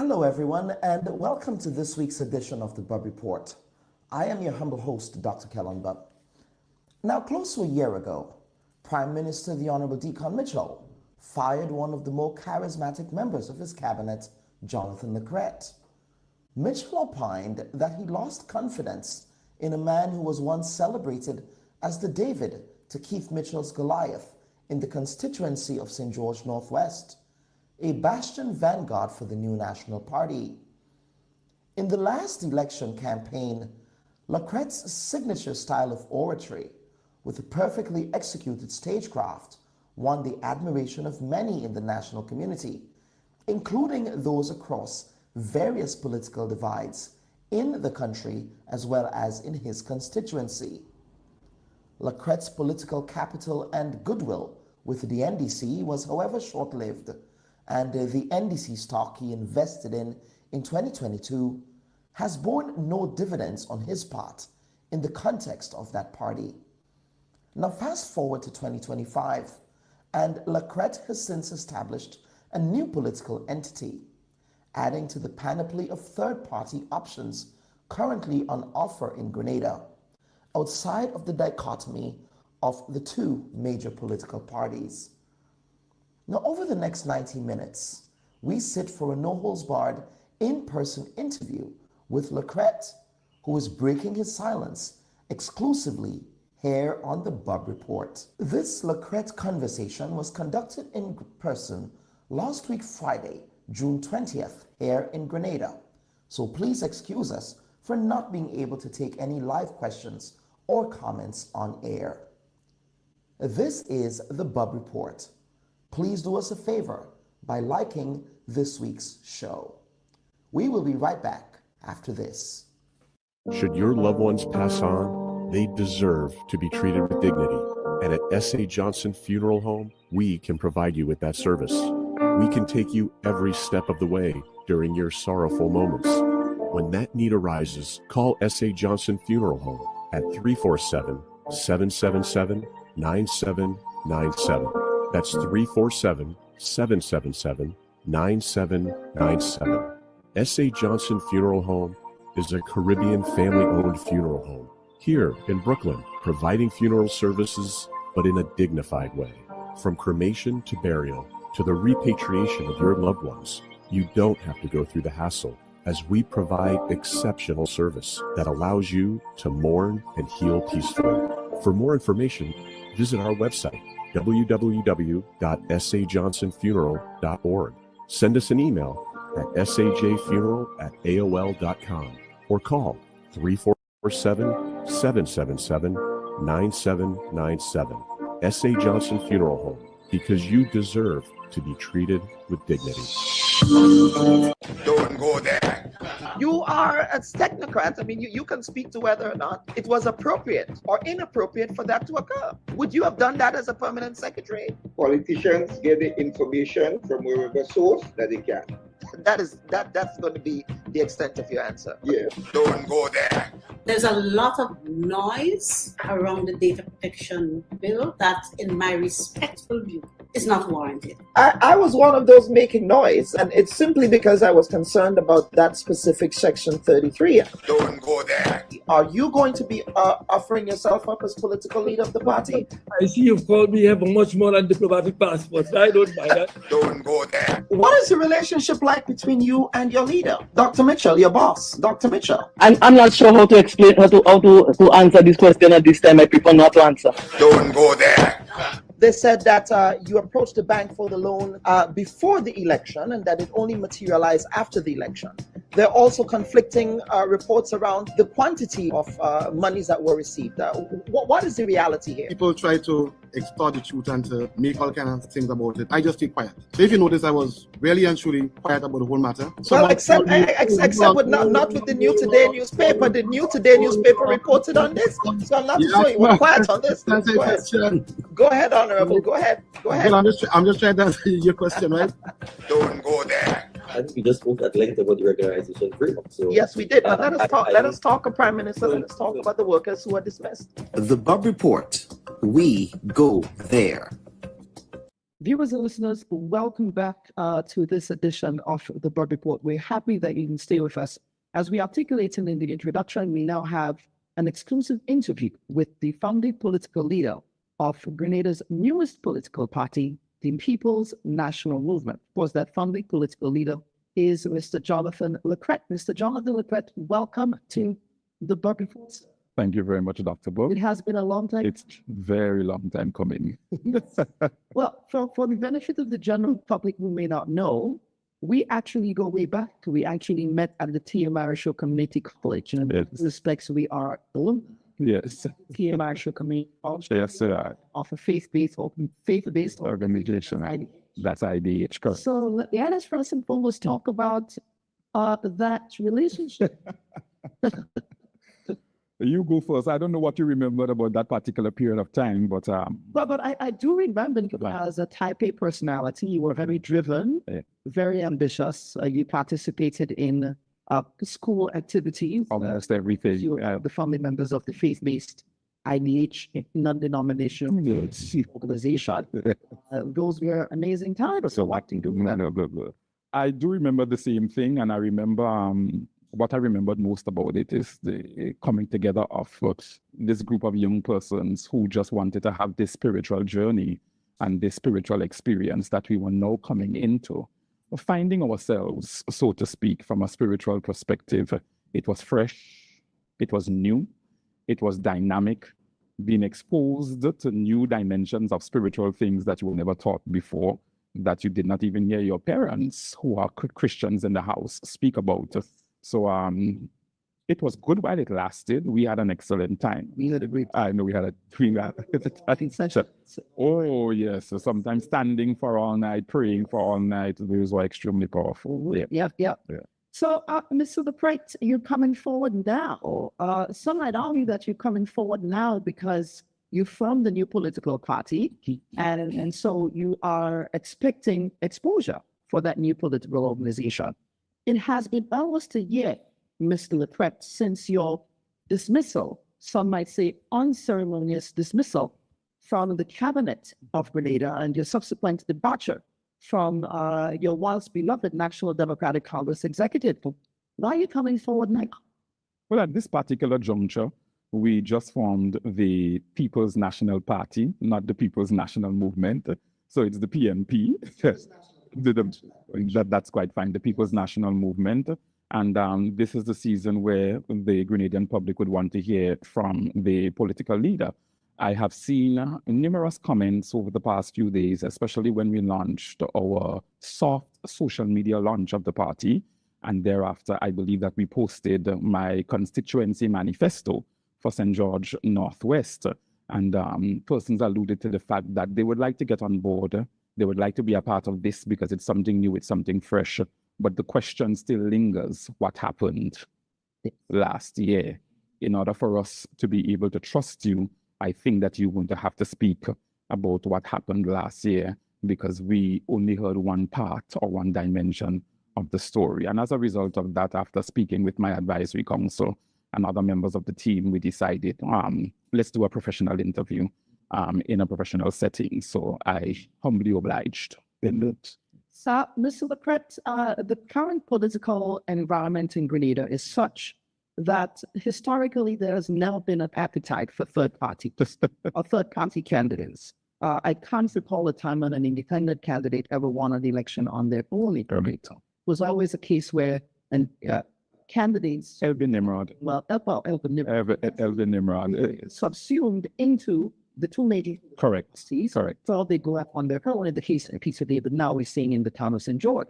Hello everyone, and welcome to this week's edition of the Bubb Report. I am your humble host, Dr. Bubb. Now, close to a year ago, Prime Minister the Honorable Deacon Mitchell fired one of the more charismatic members of his cabinet, Jonathan Lacrete. Mitchell opined that he lost confidence in a man who was once celebrated as the David to Keith Mitchell's Goliath in the constituency of St. George Northwest, a bastion vanguard for the new National Party. In the last election campaign, Lacrete's signature style of oratory, with a perfectly executed stagecraft, won the admiration of many in the national community, including those across various political divides in the country as well as in his constituency. Lacrete's political capital and goodwill with the NDC was, however, short-lived, and the NDC stock he invested in 2022 has borne no dividends on his part in the context of that party. Now fast forward to 2025, and Lacrete has since established a new political entity, adding to the panoply of third-party options currently on offer in Grenada, outside of the dichotomy of the two major political parties. Now, over the next 90 minutes, we sit for a no-holds-barred in-person interview with Lacrete, who is breaking his silence exclusively here on the Bubb Report. This Lacrete conversation was conducted in person last week Friday, June 20th, here in Grenada. So please excuse us for not being able to take any live questions or comments on air. This is the Bubb Report. Please do us a favor by liking this week's show. We will be right back after this. Should your loved ones pass on, they deserve to be treated with dignity. And at S.A. Johnson Funeral Home, we can provide you with that service. We can take you every step of the way during your sorrowful moments. When that need arises, call S.A. Johnson Funeral Home at 347-777-9797. That's 347-777-9797. S.A. Johnson Funeral Home is a Caribbean family-owned funeral home here in Brooklyn, providing funeral services, but in a dignified way. From cremation to burial to the repatriation of your loved ones, you don't have to go through the hassle, as we provide exceptional service that allows you to mourn and heal peacefully. For more information, visit our website, www.sajohnsonfuneral.org. Send us an email at sajfuneral@aol.com or call 347-777-9797. S.A. Johnson Funeral Home, because you deserve to be treated with dignity. Don't go there. You are a technocrat. I mean, you can speak to whether or not it was appropriate or inappropriate for that to occur. Would you have done that as a permanent secretary? Politicians get the information from wherever source that they can. That's going to be the extent of your answer. Yeah. Don't go there. There's a lot of noise around the data protection bill that, in my respectful view, is not warranted. I was one of those making noise, and it's simply because I was concerned about that specific Section 33. Don't go there. Are you going to be offering yourself up as political leader of the party? I see you've called me have much more than diplomatic passports. I don't mind that. Don't go there. What is the relationship like between you and your leader, Dr. Mitchell, your boss, Dr. Mitchell? I'm not sure how to explain how to answer this question at this time. I prefer not to answer. Don't go there. They said that you approached the bank for the loan before the election and that it only materialized after the election. There are also conflicting reports around the quantity of monies that were received. What is the reality here? People try to extort the truth and to make all kinds of things about it. I just stay quiet. So if you notice, I was really and truly quiet about the whole matter. Well, except with not with the New Today newspaper. The New Today newspaper reported on this, so I'm not sure you were quiet on this. Go ahead, Honorable. Go ahead. Well, I'm just trying to answer your question, right? Don't go there. I think we just spoke at length about the regularization framework. So yes, we did. Let us talk, Prime Minister. Let us talk about the workers who are dismissed. The Bubb Report. We go there. Viewers and listeners, welcome back to this edition of the Bubb Report. We're happy that you can stay with us. As we articulated in the introduction, we now have an exclusive interview with the founding political leader of Grenada's newest political party, the People's National Movement. Of course, that founding political leader is Mr. Jonathan Lacrete. Mr. Jonathan Lacrete, welcome to the Bubb Report. Thank you very much, Dr. Bubb. It has been a long time. It's very long time coming. Well, for the benefit of the general public who may not know, we actually go way back. We actually met at the TMR Community College. And in respects, we are alumni. Yes. TMR Community College. Yes, sir. Of a faith-based organization. That's IDH. Correct. So let us first and foremost talk about that relationship. You go first. I don't know what you remember about that particular period of time, but I do remember as a type A personality, you were very driven, very ambitious. You participated in school activities. Almost everything. You were the founding members of the faith-based IDH non-denominational organization. Those were amazing times. So I do remember the same thing, and I remember what I remembered most about it is the coming together of this group of young persons who just wanted to have this spiritual journey and this spiritual experience that we were now coming into, finding ourselves, so to speak, from a spiritual perspective. It was fresh, it was new, it was dynamic, being exposed to new dimensions of spiritual things that you were never taught before, that you did not even hear your parents, who are Christians in the house, speak about. So it was good while it lasted. We had an excellent time. We had a great time. I know we had a dream. Oh, yes. So sometimes standing for all night, praying for all night, those were extremely powerful. Yeah. So, Mr. Lacrete, you're coming forward now. Some might argue that you're coming forward now because you formed the new political party, and so you are expecting exposure for that new political organization. It has been almost a year, Mr. Lacrete, since your dismissal, some might say unceremonious dismissal, from the cabinet of Grenada and your subsequent departure from your once beloved National Democratic Congress executive. Why are you coming forward now? Well, at this particular juncture, we just formed the People's National Party, not the People's National Movement. So it's the PNP. That's quite fine, the People's National Movement. And this is the season where the Grenadian public would want to hear from the political leader. I have seen numerous comments over the past few days, especially when we launched our soft social media launch of the party. And thereafter, I believe that we posted my constituency manifesto for St. George Northwest. And persons alluded to the fact that they would like to get on board. They would like to be a part of this because it's something new, it's something fresh. But the question still lingers, what happened last year? In order for us to be able to trust you, I think that you're going to have to speak about what happened last year, because we only heard one part or one dimension of the story. And as a result of that, after speaking with my advisory council and other members of the team, we decided, let's do a professional interview in a professional setting. So I humbly obliged. So, Mr. Lacrete, the current political environment in Grenada is such that historically there has never been an appetite for third-party candidates. I can't recall a time when an independent candidate ever won an election on their own. It was always a case where candidates... Elvin Nimrod. Elvin Nimrod. Subsumed into the two major parties. Correct. So they go up on their own in the case of David. Now we're seeing in the town of St. George.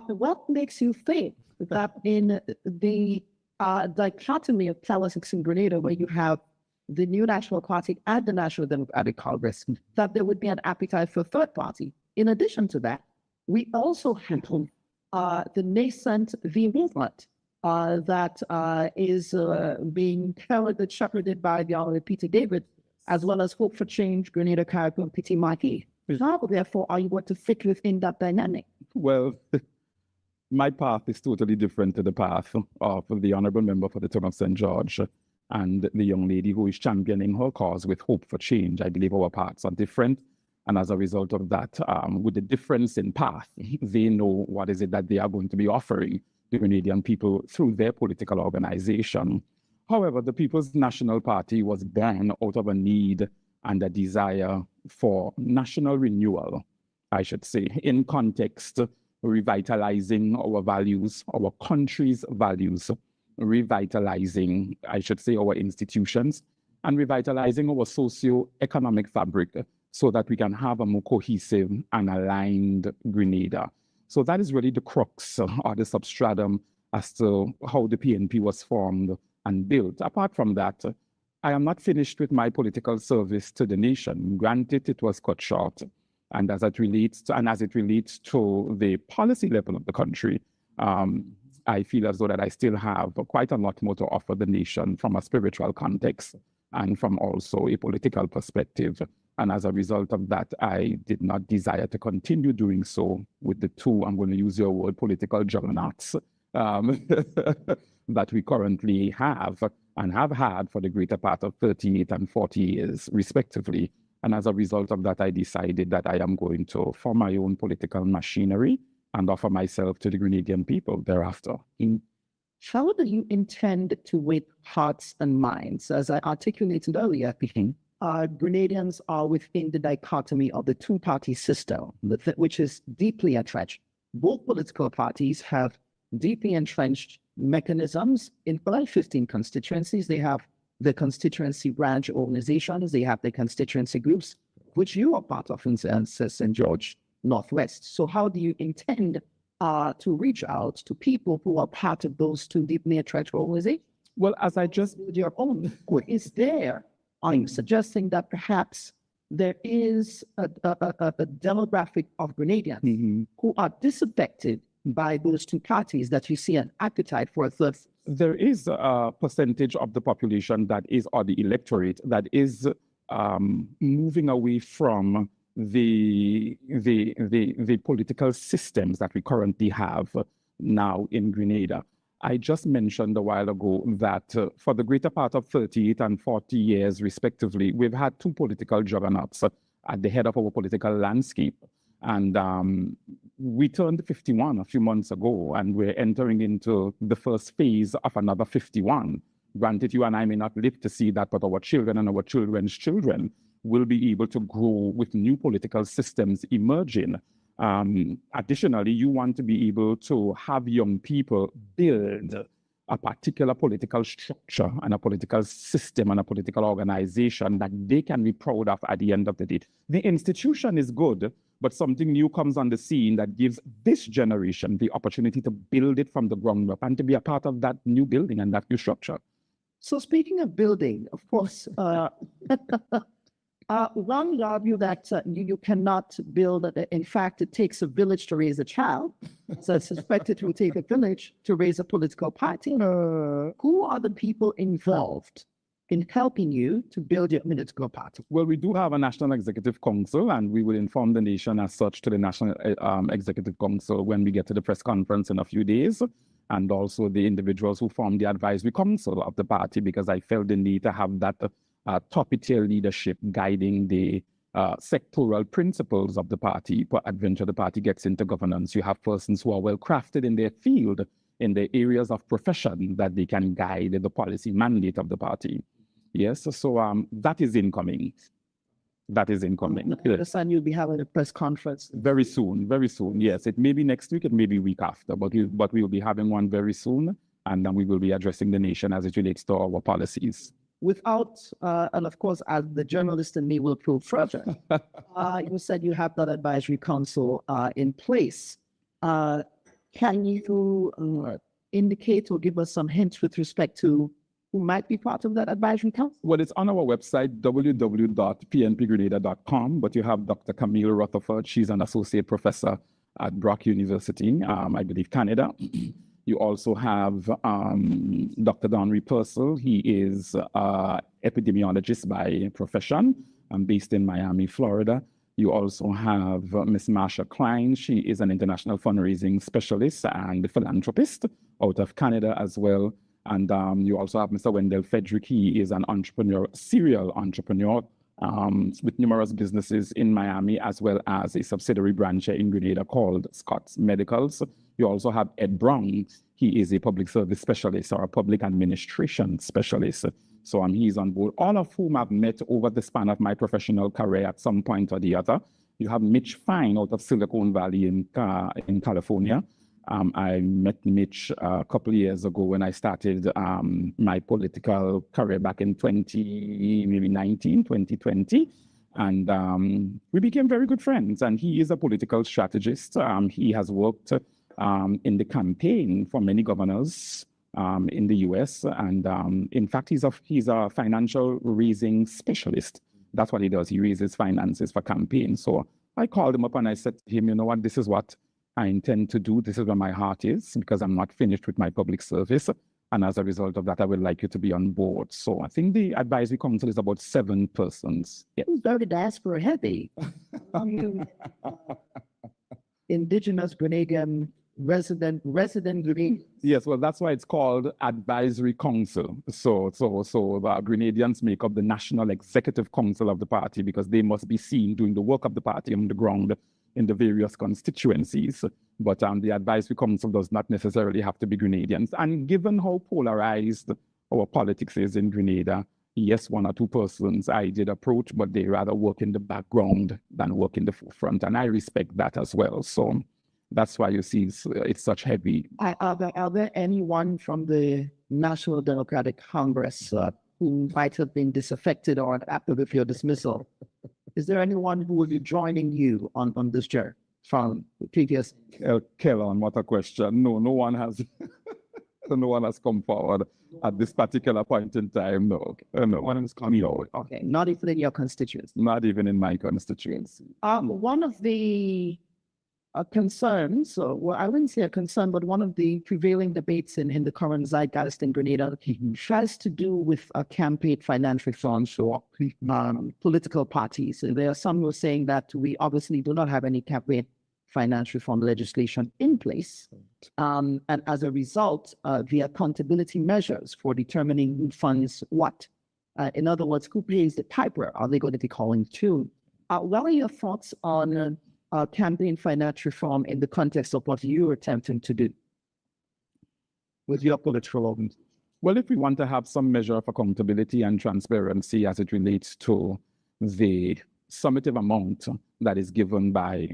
What makes you think that in the dichotomy of politics in Grenada, where you have the new National Party and the National Democratic Congress, that there would be an appetite for a third party? In addition to that, we also have the nascent V movement that is being carried and shepherded by the Honorable Peter David, as well as Hope for Change, Grenada, Caribbean, Petit Marquis. How, therefore, are you going to fit within that dynamic? Well, my path is totally different to the path of the Honourable Member for the town of St. George and the young lady who is championing her cause with Hope for Change. I believe our paths are different. And as a result of that, with the difference in path, they know what is it that they are going to be offering the Grenadian people through their political organization. However, the People's National Party was born out of a need and a desire for national renewal, I should say, in context, revitalizing our values, our country's values, revitalizing, I should say, our institutions, and revitalizing our socio-economic fabric so that we can have a more cohesive and aligned Grenada. So that is really the crux or the substratum as to how the PNP was formed and built. Apart from that, I am not finished with my political service to the nation. Granted, it was cut short. And as it relates to the policy level of the country, I feel as though that I still have quite a lot more to offer the nation from a spiritual context and from also a political perspective. And as a result of that, I did not desire to continue doing so with the two, I'm going to use your word, political juggernauts that we currently have and have had for the greater part of 38 and 40 years, respectively. And as a result of that, I decided that I am going to form my own political machinery and offer myself to the Grenadian people thereafter. How do you intend to win hearts and minds? As I articulated earlier, Grenadians are within the dichotomy of the two-party system, which is deeply entrenched. Both political parties have deeply entrenched mechanisms in all 15 constituencies. They have the constituency branch organizations, they have the constituency groups, which you are part of in St. George Northwest. So how do you intend to reach out to people who are part of those two deeply entrenched organizations? Well, as I just... Your own, is there, are you suggesting that perhaps there is a demographic of Grenadians who are disaffected by those two parties, that you see an appetite for a third? There is a percentage of the population that is, or the electorate, that is moving away from the political systems that we currently have now in Grenada. I just mentioned a while ago that for the greater part of 38 and 40 years, respectively, we've had two political juggernauts at the head of our political landscape. And we turned 51 a few months ago, and we're entering into the first phase of another 51. Granted, you and I may not live to see that, but our children and our children's children will be able to grow with new political systems emerging. Additionally, you want to be able to have young people build a particular political structure and a political system and a political organization that they can be proud of at the end of the day. The institution is good, but something new comes on the scene that gives this generation the opportunity to build it from the ground up and to be a part of that new building and that new structure. So speaking of building, of course, one would argue that you cannot build, in fact, it takes a village to raise a child. So I suspect it will take a village to raise a political party. Who are the people involved in helping you to build your political party? Well, we do have a National Executive Council, and we will inform the nation as such to the National Executive Council when we get to the press conference in a few days, and also the individuals who form the advisory council of the party, because I felt the need to have that top-tier leadership guiding the sectoral principles of the party. Per adventure, the party gets into governance. You have persons who are well-crafted in their field, in the areas of profession, that they can guide the policy mandate of the party. Yes, so that is incoming. That is incoming. I understand you'll be having a press conference. Very soon, yes. It may be next week, it may be week after, but we will be having one very soon, and then we will be addressing the nation as it relates to our policies. Without, and of course, as the journalist in me will prove further, you said you have that advisory council in place. Can you indicate or give us some hints with respect to who might be part of that advisory council? Well, it's on our website, www.pnpgrenada.com, but you have Dr. Camille Rutherford. She's an associate professor at Brock University, I believe, Canada. You also have Dr. Donry Purcell. He is an epidemiologist by profession. I'm based in Miami, Florida. You also have Ms. Marsha Klein. She is an international fundraising specialist and philanthropist out of Canada as well. And you also have Mr. Wendell Fedrick. He is an entrepreneur, serial entrepreneur, with numerous businesses in Miami, as well as a subsidiary branch in Grenada called Scott's Medicals. You also have Ed Brown. He is a public service specialist or a public administration specialist. So he's on board, all of whom I've met over the span of my professional career at some point or the other. You have Mitch Fine out of Silicon Valley in California. I met Mitch a couple of years ago when I started my political career back in 2020. And we became very good friends. And he is a political strategist. He has worked in the campaign for many governors in the US. And in fact, he's a financial raising specialist. That's what he does. He raises finances for campaigns. So I called him up and I said to him, you know what, this is what I intend to do. This is where my heart is, because I'm not finished with my public service. And as a result of that, I would like you to be on board. So I think the advisory council is about 7 persons. It was very diaspora heavy. Indigenous Grenadian resident Grenadian. Yes, well, that's why it's called advisory council. So the Grenadians make up the national executive council of the party, because they must be seen doing the work of the party on the ground in the various constituencies. But the advisory council does not necessarily have to be Grenadians. And given how polarized our politics is in Grenada, yes, 1 or 2 persons I did approach, but they rather work in the background than work in the forefront. And I respect that as well. So that's why you see it's such heavy. Are there anyone from the National Democratic Congress who might have been disaffected or active with your dismissal? Is there anyone who will be joining you on this journey from previous? Kellon, what a question. No one has no one has come forward at this particular point in time. No one has come forward. Okay, not even in your constituency. Not even in my constituency. One of the concerns, well, I wouldn't say a concern, but one of the prevailing debates in the current zeitgeist in Grenada has to do with campaign finance reforms for political parties. There are some who are saying that we obviously do not have any campaign finance reform legislation in place. And as a result, the accountability measures for determining who funds what. In other words, who pays the piper? Are they going to be calling tune? What are your thoughts on campaign finance reform in the context of what you're attempting to do with your political organization? Well, if we want to have some measure of accountability and transparency as it relates to the summative amount that is given by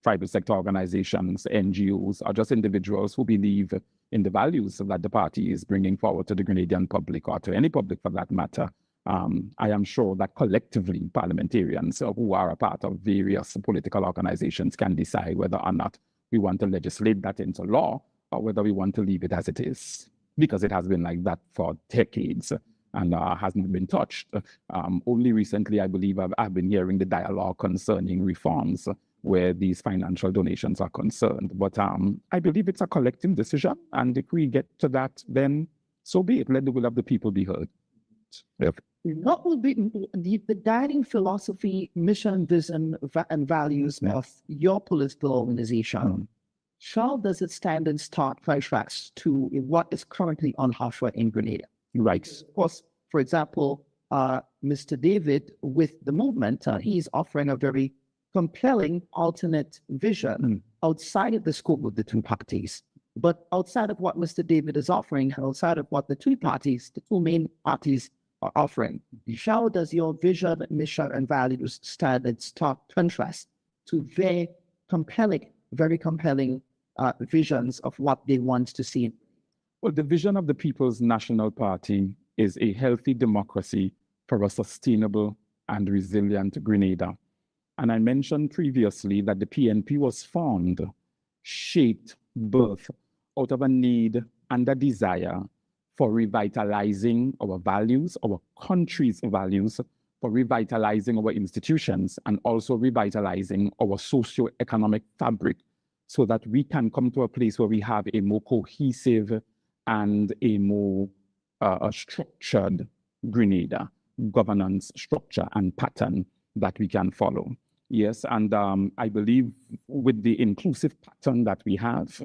private sector organizations, NGOs, or just individuals who believe in the values that the party is bringing forward to the Grenadian public, or to any public for that matter, I am sure that collectively parliamentarians who are a part of various political organizations can decide whether or not we want to legislate that into law or whether we want to leave it as it is, because it has been like that for decades and hasn't been touched. Only recently, I believe, I've been hearing the dialogue concerning reforms where these financial donations are concerned. But I believe it's a collective decision, and if we get to that, then so be it. Let the will of the people be heard. Yep. What will be the guiding philosophy, mission, vision, and values of your political organization? How does it stand in stark contrast to what is currently on offer in Grenada? Right. Of course, for example, Mr. David with the movement, he's offering a very compelling alternate vision outside of the scope of the 2 parties. But outside of what Mr. David is offering, outside of what the 2 main parties are offering, how does your vision, mission, and values stand in stark contrast to very compelling visions of what they want to see? Well, the vision of the People's National Party is a healthy democracy for a sustainable and resilient Grenada. And I mentioned previously that the PNP was formed, shaped, birthed out of a need and a desire for revitalizing our values, our country's values, for revitalizing our institutions, and also revitalizing our socio-economic fabric, so that we can come to a place where we have a more cohesive and a more structured Grenada governance structure and pattern that we can follow. Yes, and I believe with the inclusive pattern that we have,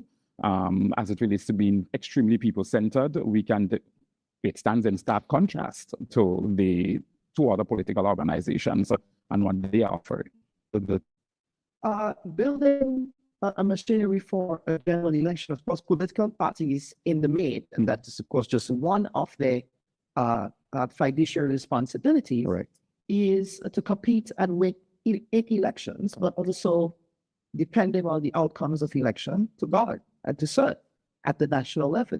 as it relates to being extremely people-centered, it stands in stark contrast to the to other political organizations and what they are offering. Building a machinery for a general election, of course, political parties in the main, and that is, of course, just one of their fiduciary responsibilities, is to compete and win elections, but also, depending on the outcomes of the election, to govern and to serve at the national level.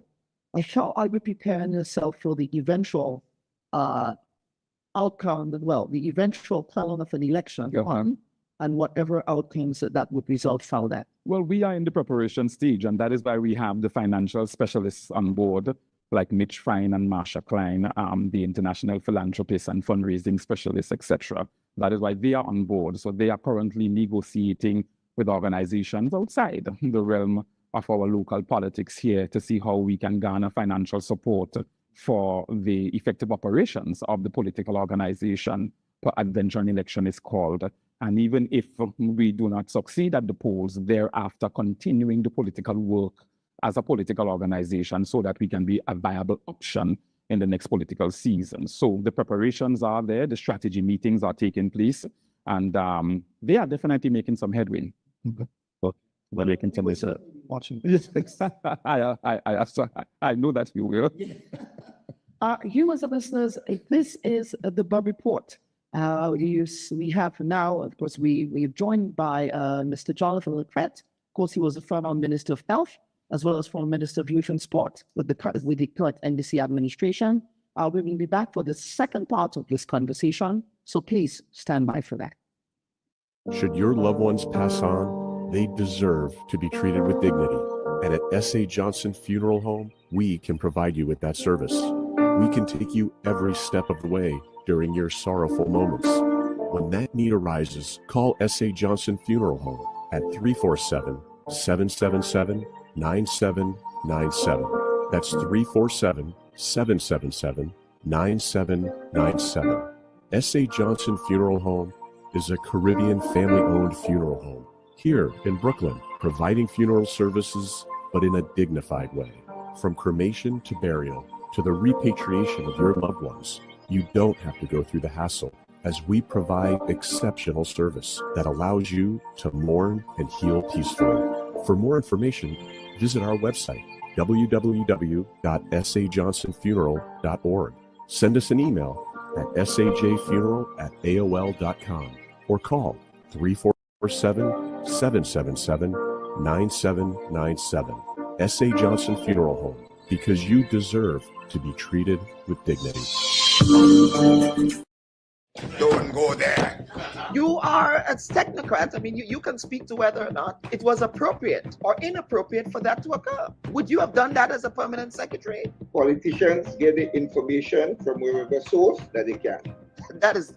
And how are you preparing yourself for the eventual outcome, the eventual plan of an election, and whatever outcomes that would result from that? Well, we are in the preparation stage, and that is why we have the financial specialists on board, like Mitch Fine and Marsha Klein, the international philanthropists and fundraising specialists, etc. That is why they are on board. So they are currently negotiating with organizations outside the realm of our local politics here to see how we can garner financial support for the effective operations of the political organization per adventure an election is called. And even if we do not succeed at the polls, thereafter continuing the political work as a political organization so that we can be a viable option in the next political season. So the preparations are there, the strategy meetings are taking place, and they are definitely making some headway. Well, we can tell this watching. I know that you will. You as a listeners, this is the Bubb Report. We have now, of course, we're joined by Mr. Jonathan Lacrete. Of course, he was the former Minister of Health, as well as former Minister of Youth and Sport with the Crette NDC administration. We will be back for the second part of this conversation, so please stand by for that. Should your loved ones pass on, they deserve to be treated with dignity. And at S.A. Johnson Funeral Home, we can provide you with that service. We can take you every step of the way during your sorrowful moments. When that need arises, call S.A. Johnson Funeral Home at 347-777-9797. That's 347-777-9797. S.A. Johnson Funeral Home is a Caribbean family-owned funeral home here in Brooklyn, providing funeral services, but in a dignified way. From cremation to burial to the repatriation of your loved ones, you don't have to go through the hassle, as we provide exceptional service that allows you to mourn and heal peacefully. For more information, visit our website, www.sajohnsonfuneral.org. Send us an email at sajfuneral@aol.com or call 347-777-9797. S.A. Johnson Funeral Home, because you deserve to be treated with dignity. Don't go there. You are a technocrat. I mean, you can speak to whether or not it was appropriate or inappropriate for that to occur. Would you have done that as a permanent secretary? Politicians get the information from wherever source that they can. That's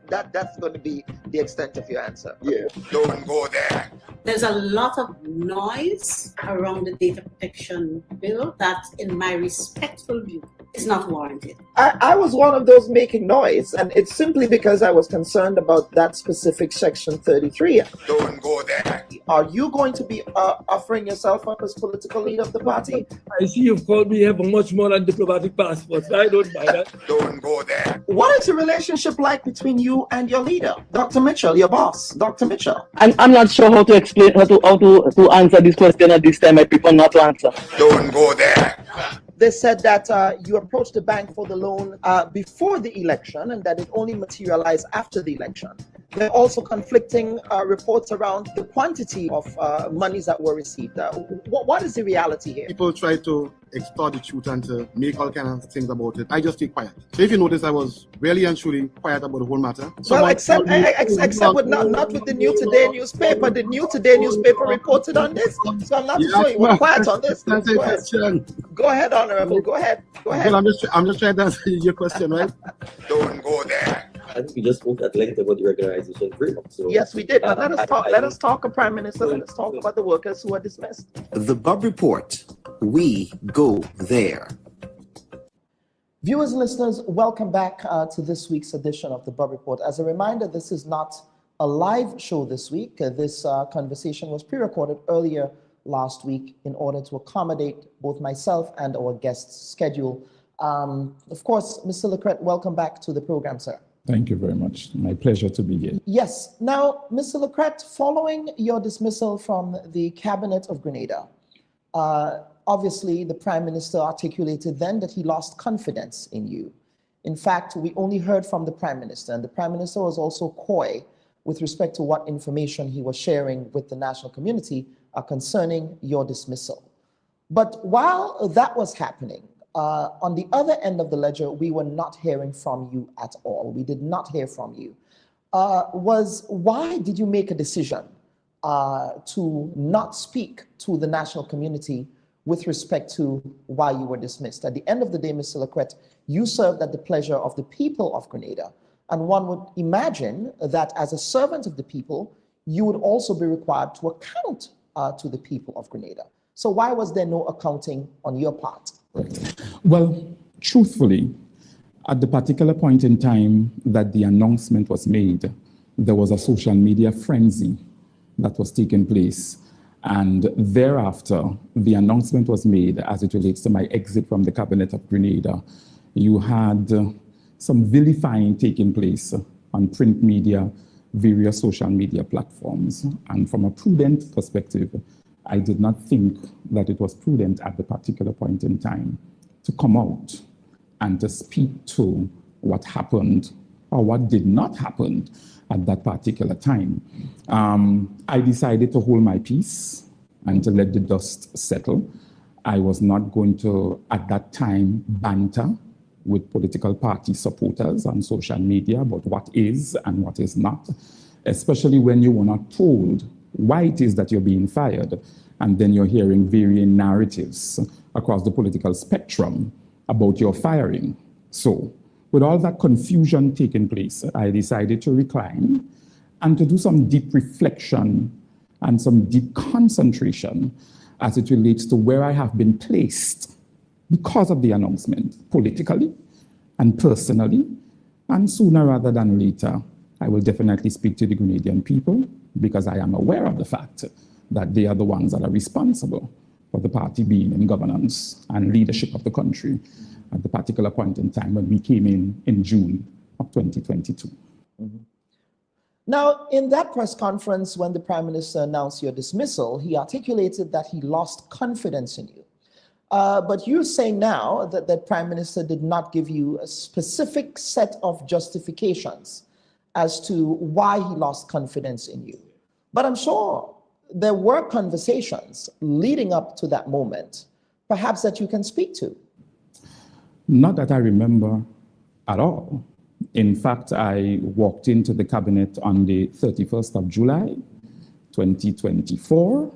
going to be the extent of your answer. Yeah. Don't go there. There's a lot of noise around the data protection bill that, in my respectful view, is not warranted. I was one of those making noise, and it's simply because I was concerned about that specific section 33. Don't go there. Are you going to be offering yourself up as political leader of the party? I see you've called me have a much more than diplomatic passport. I don't buy that. Don't go there. What is the relationship like between you and your leader, Dr. Mitchell, your boss, Dr. Mitchell? I'm not sure how to explain how to answer this question at this time. I prefer not to answer. Don't go there. They said that you approached the bank for the loan before the election and that it only materialized after the election. There are also conflicting reports around the quantity of monies that were received. What is the reality here? People try to extort the truth and to make all kinds of things about it. I just stay quiet. So if you notice, I was really and truly quiet about the whole matter. Well, except with not with the New Today newspaper. The New Today newspaper reported on this, so I'm not sure you were quiet on this. Go ahead, Honorable. Go ahead. Well, I'm just trying to answer your question, right? Don't go there. I think we just spoke at length about the organization framework. So yes, we did. Let us talk, Prime Minister. Let us talk about the workers who are dismissed. The Bubb Report. We go there. Viewers and listeners, welcome back to this week's edition of the Bubb Report. As a reminder, this is not a live show this week. This conversation was pre-recorded earlier last week in order to accommodate both myself and our guest's schedule. Of course, Mr. Lacrete, welcome back to the program, sir. Thank you very much. My pleasure to be here. Yes. Now, Mr. Lacrete, following your dismissal from the cabinet of Grenada, obviously the Prime Minister articulated then that he lost confidence in you. In fact, we only heard from the Prime Minister, and the Prime Minister was also coy with respect to what information he was sharing with the national community concerning your dismissal. But while that was happening, on the other end of the ledger, we were not hearing from you at all. We did not hear from you. Why did you make a decision to not speak to the national community with respect to why you were dismissed? At the end of the day, Mr. Lacrete, you served at the pleasure of the people of Grenada. And one would imagine that as a servant of the people, you would also be required to account to the people of Grenada. So why was there no accounting on your part? Well, truthfully, at the particular point in time that the announcement was made, there was a social media frenzy that was taking place. And thereafter, the announcement was made as it relates to my exit from the cabinet of Grenada. You had some vilifying taking place on print media, various social media platforms. And from a prudent perspective, I did not think that it was prudent at the particular point in time to come out and to speak to what happened or what did not happen at that particular time. I decided to hold my peace and to let the dust settle. I was not going to, at that time, banter with political party supporters on social media about what is and what is not, especially when you were not told why it is that you're being fired, and then you're hearing varying narratives across the political spectrum about your firing. So, with all that confusion taking place, I decided to recline and to do some deep reflection and some deep concentration as it relates to where I have been placed because of the announcement, politically and personally, and sooner rather than later, I will definitely speak to the Grenadian people because I am aware of the fact that they are the ones that are responsible for the party being in governance and leadership of the country at the particular point in time when we came in June of 2022. Mm-hmm. Now, in that press conference, when the Prime Minister announced your dismissal, he articulated that he lost confidence in you. But you're saying now that the Prime Minister did not give you a specific set of justifications as to why he lost confidence in you. But I'm sure there were conversations leading up to that moment, perhaps that you can speak to. Not that I remember at all. In fact, I walked into the cabinet on the 31st of July, 2024.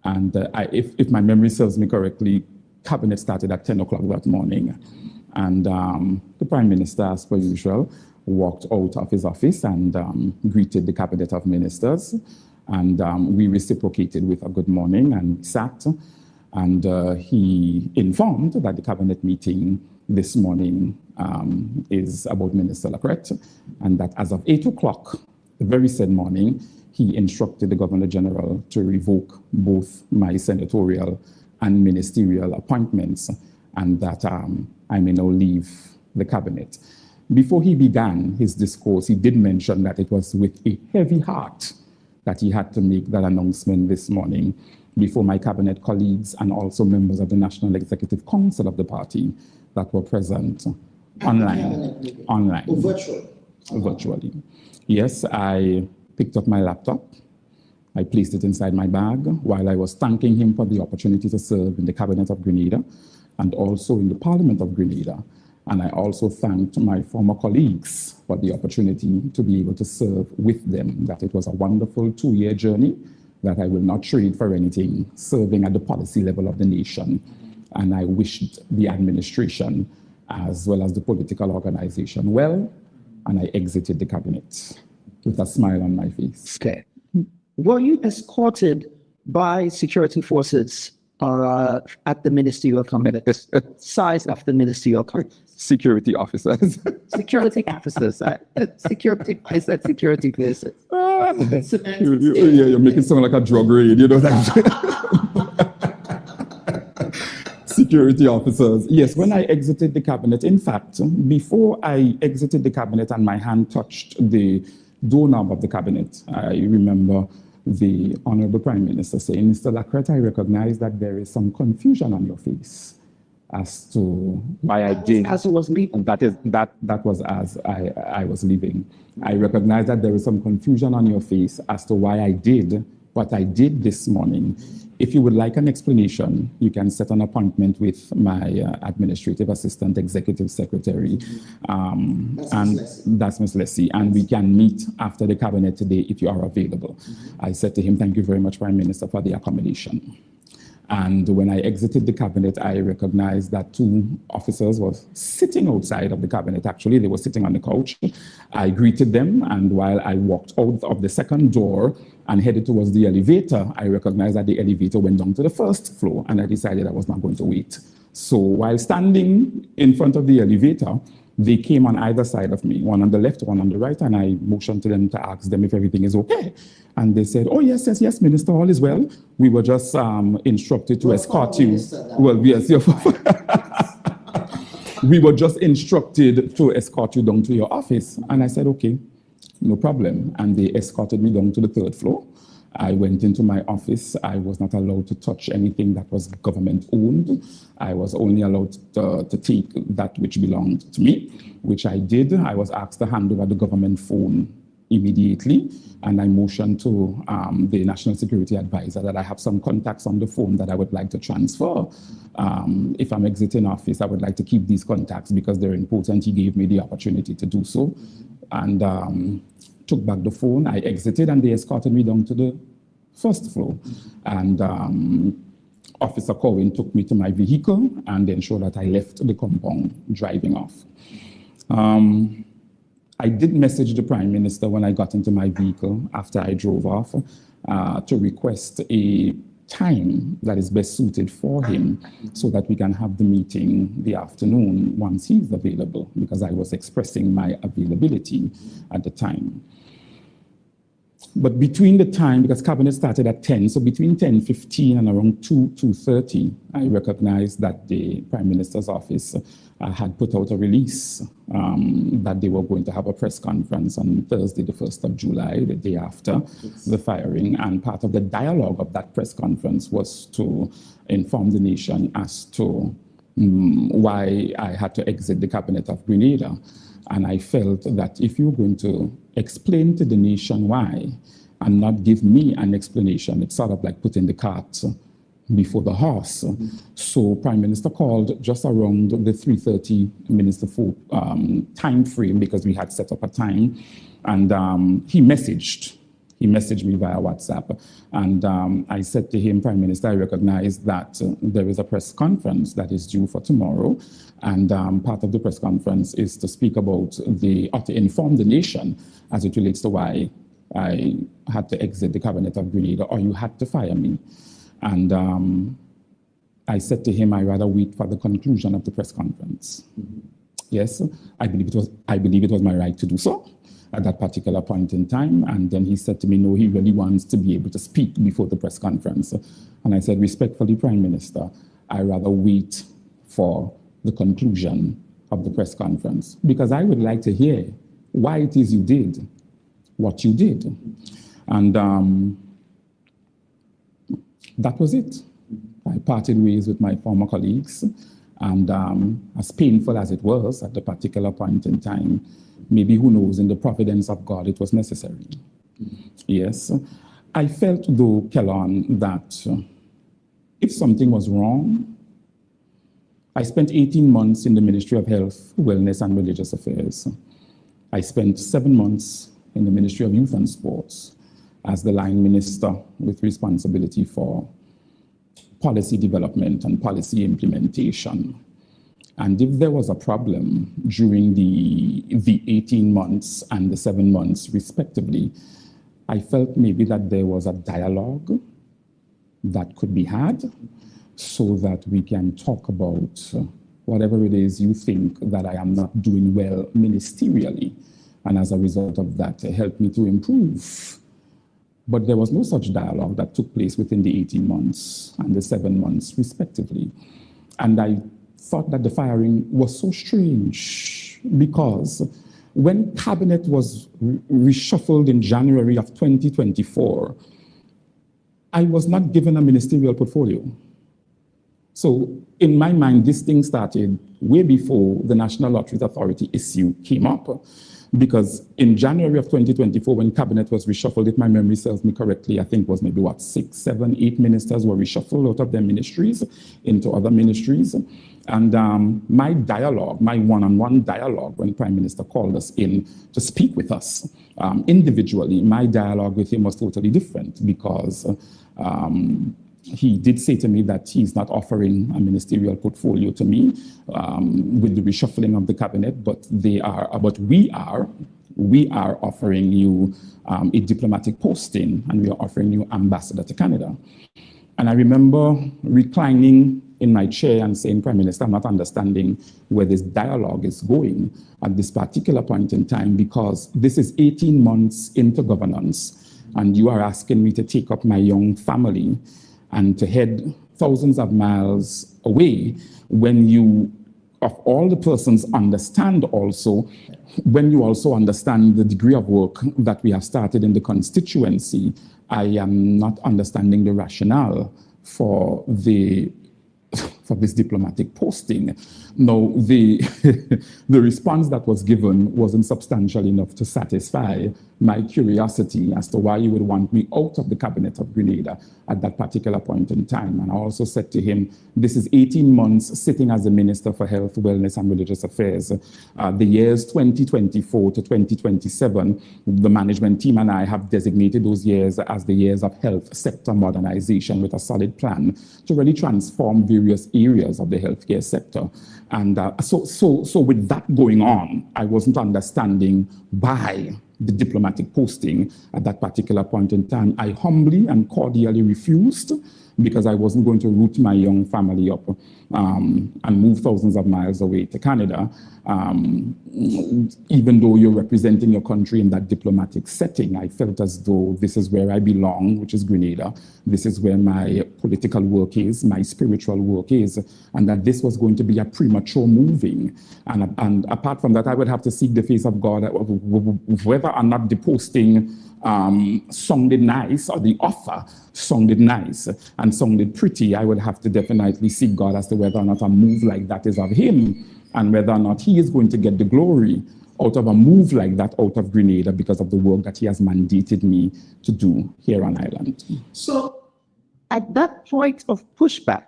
And if my memory serves me correctly, cabinet started at 10 o'clock that morning. And the Prime Minister, as per usual, walked out of his office and greeted the cabinet of ministers. And we reciprocated with a good morning and sat. And he informed that the cabinet meeting this morning is about Minister Lacrete, and that as of 8 o'clock, the very said morning, he instructed the Governor General to revoke both my senatorial and ministerial appointments, and that I may now leave the cabinet. Before he began his discourse, he did mention that it was with a heavy heart that he had to make that announcement this morning before my cabinet colleagues and also members of the National Executive Council of the party that were present online. Oh, virtually? Virtually. Yes, I picked up my laptop. I placed it inside my bag while I was thanking him for the opportunity to serve in the cabinet of Grenada and also in the Parliament of Grenada. And I also thanked my former colleagues for the opportunity to be able to serve with them, that it was a wonderful 2-year journey that I will not trade for anything, serving at the policy level of the nation. And I wished the administration as well as the political organization well, and I exited the cabinet with a smile on my face. Okay. Were you escorted by security forces at the ministerial cabinet? Size of the ministerial cabinet? Security officers. Security officers. Security places. Security places. Yeah, you're making it sound like a drug raid, you know that. security officers. Yes, when I exited the cabinet, in fact, before I exited the cabinet and my hand touched the doorknob of the cabinet, I remember the Honorable Prime Minister saying, Mr. Lacrete, I recognize that there is some confusion on your face as to why I did. As it was leaving. That was as I was leaving. I recognize that there is some confusion on your face as to why I did what I did this morning. If you would like an explanation, you can set an appointment with my administrative assistant, executive secretary, and that's Ms. Leslie, and we can meet after the cabinet today if you are available. I said to him, thank you very much, Prime Minister, for the accommodation. And when I exited the cabinet, I recognized that two officers were sitting outside of the cabinet. Actually, they were sitting on the couch. I greeted them, and while I walked out of the second door and headed towards the elevator, I recognized that the elevator went down to the first floor, and I decided I was not going to wait. So while standing in front of the elevator, they came on either side of me, one on the left, one on the right, and I motioned to them to ask them if everything is okay. And they said, oh, yes, Minister, all is well. We were just instructed to escort you. Well, yes, we were just instructed to escort you down to your office. And I said, okay, no problem. And they escorted me down to the third floor. I went into my office. I was not allowed to touch anything that was government owned. I was only allowed to take that which belonged to me, which I did. I was asked to hand over the government phone immediately, and I motioned to the National Security Advisor that I have some contacts on the phone that I would like to transfer. If I'm exiting office, I would like to keep these contacts because they're important. He gave me the opportunity to do so, and took back the phone. I exited, and they escorted me down to the first floor. And Officer Cohen took me to my vehicle and ensured that I left the compound driving off. I did message the Prime Minister when I got into my vehicle after I drove off to request a time that is best suited for him so that we can have the meeting the afternoon once he's available, because I was expressing my availability at the time. But between the time, because cabinet started at 10, so between 10:15 and around 2:30, I recognized that the Prime Minister's office had put out a release that they were going to have a press conference on Thursday, the 1st of July, the day after the firing. And part of the dialogue of that press conference was to inform the nation as to why I had to exit the cabinet of Grenada. And I felt that if you're going to explain to the nation why and not give me an explanation, it's sort of like putting the cart before the horse. So Prime Minister called just around the 3:30 Minister for time frame, because we had set up a time, and he messaged me via WhatsApp. And I said to him, Prime Minister, I recognize that there is a press conference that is due for tomorrow. And part of the press conference is to speak about or to inform the nation as it relates to why I had to exit the cabinet of Grenada, or you had to fire me. And I said to him, I'd rather wait for the conclusion of the press conference. Yes, I believe it was my right to do so at that particular point in time. And then he said to me, no, he really wants to be able to speak before the press conference. And I said, respectfully, Prime Minister, I'd rather wait for the conclusion of the press conference, because I would like to hear why it is you did what you did. And that was it. I parted ways with my former colleagues, and as painful as it was at the particular point in time, maybe, who knows, in the providence of God, it was necessary. Yes. I felt, though, Kellon, that if something was wrong, I spent 18 months in the Ministry of Health, Wellness and Religious Affairs. I spent 7 months in the Ministry of Youth and Sports as the line minister with responsibility for policy development and policy implementation. And if there was a problem during the 18 months and the 7 months respectively, I felt maybe that there was a dialogue that could be had so that we can talk about whatever it is you think that I am not doing well ministerially. And as a result of that, help me to improve. But there was no such dialogue that took place within the 18 months and the 7 months respectively. And I thought that the firing was so strange because when cabinet was reshuffled in January of 2024, I was not given a ministerial portfolio. So in my mind, this thing started way before the National Lotteries Authority issue came up. Because in January of 2024, when cabinet was reshuffled, if my memory serves me correctly, I think was maybe 6, 7, 8 ministers were reshuffled out of their ministries into other ministries. And my dialogue, my one-on-one dialogue, when Prime Minister called us in to speak with us individually, my dialogue with him was totally different because he did say to me that he's not offering a ministerial portfolio to me with the reshuffling of the cabinet, but we are offering you a diplomatic posting, and we are offering you ambassador to Canada. And I remember reclining in my chair and saying, Prime Minister, I'm not understanding where this dialogue is going at this particular point in time, because this is 18 months into governance, and you are asking me to take up my young family and to head thousands of miles away when you, of all the persons, understand also, when you also understand the degree of work that we have started in the constituency, I am not understanding the rationale for this diplomatic posting. No, the response that was given wasn't substantial enough to satisfy my curiosity as to why you would want me out of the cabinet of Grenada at that particular point in time. And I also said to him, this is 18 months sitting as the Minister for Health, Wellness and Religious Affairs. The years 2024 to 2027, the management team and I have designated those years as the years of health sector modernization with a solid plan to really transform various areas of the healthcare sector. And so with that going on, I wasn't understanding why the diplomatic posting at that particular point in time. I humbly and cordially refused, because I wasn't going to root my young family up and move thousands of miles away to Canada, even though you're representing your country in that diplomatic setting. I felt as though this is where I belong, which is Grenada. This is where my political work is, my spiritual work is, and that this was going to be a premature moving. And apart from that, I would have to seek the face of God, whether or not the posting sounded nice, or the offer sounded nice and sounded pretty. I would have to definitely seek God as to whether or not a move like that is of him, and whether or not he is going to get the glory out of a move like that out of Grenada because of the work that he has mandated me to do here on island. So at that point of pushback,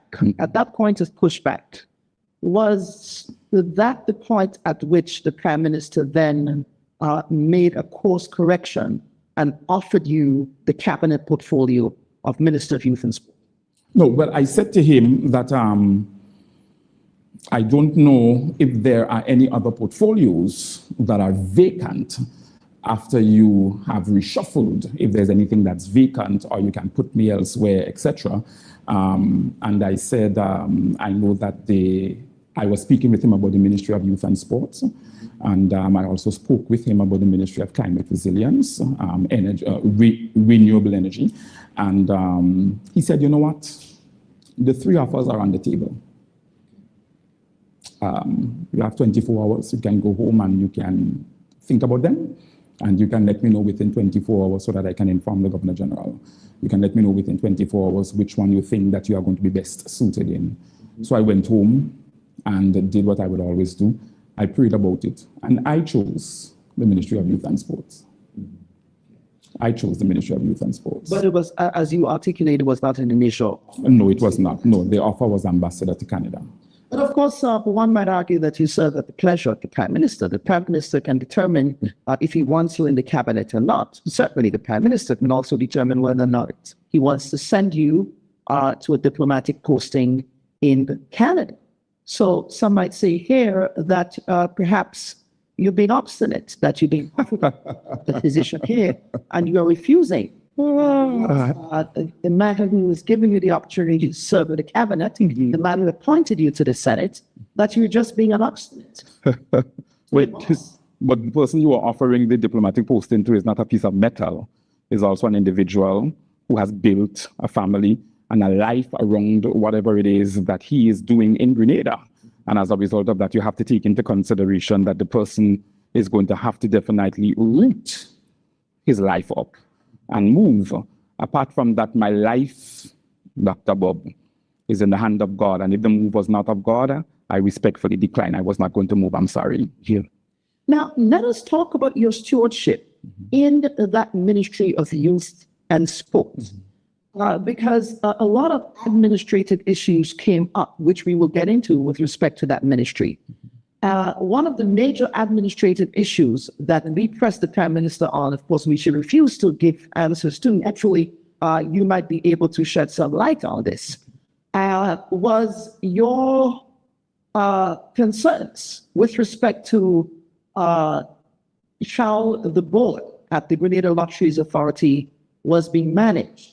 was that the point at which the Prime Minister then made a course correction and offered you the cabinet portfolio of Minister of Youth and Sport? No, well, I said to him that I don't know if there are any other portfolios that are vacant after you have reshuffled, if there's anything that's vacant, or you can put me elsewhere, etc. And I said, I know that I was speaking with him about the Ministry of Youth and Sports, and I also spoke with him about the Ministry of Climate Resilience, renewable energy. And he said, you know what? The three of us are on the table. You have 24 hours. You can go home and you can think about them. And you can let me know within 24 hours so that I can inform the Governor General. You can let me know within 24 hours which one you think that you are going to be best suited in. So I went home and did what I would always do. I prayed about it, and I chose the Ministry of Youth and Sports. I chose the Ministry of Youth and Sports. But it was, as you articulated, was not an initial. No, it was not. No, the offer was ambassador to Canada. But of course, one might argue that you serve at the pleasure of the Prime Minister. The Prime Minister can determine if he wants you in the cabinet or not. Certainly, the Prime Minister can also determine whether or not he wants to send you to a diplomatic posting in Canada. So some might say here that perhaps you're being obstinate, that you're being the position here, and you're refusing. The man who was giving you the opportunity to serve in the cabinet, the man who appointed you to the Senate, that you're just being an obstinate. Wait, but the person you are offering the diplomatic posting to is not a piece of metal. Is also an individual who has built a family and a life around whatever it is that he is doing in Grenada. And as a result of that, you have to take into consideration that the person is going to have to definitely root his life up and move. Apart from that, my life, Dr. Bubb, is in the hand of God. And if the move was not of God, I respectfully decline. I was not going to move. I'm sorry. Here. Now, let us talk about your stewardship in that Ministry of Youth and Sports. Because a lot of administrative issues came up, which we will get into with respect to that ministry. One of the major administrative issues that we pressed the Prime Minister on, of course, we should refuse to give answers to. Actually, you might be able to shed some light on this, was your concerns with respect to how the board at the Grenada Lotteries Authority was being managed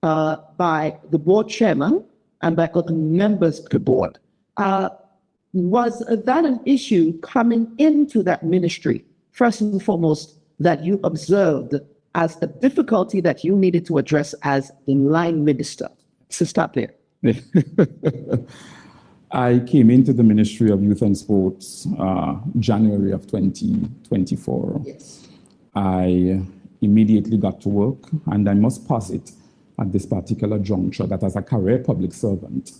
by the board chairman and by other members of the board. Was that an issue coming into that ministry, first and foremost, that you observed as a difficulty that you needed to address as the line minister? So stop there. I came into the Ministry of Youth and Sports January of 2024. Yes. I immediately got to work, and I must posit at this particular juncture that as a career public servant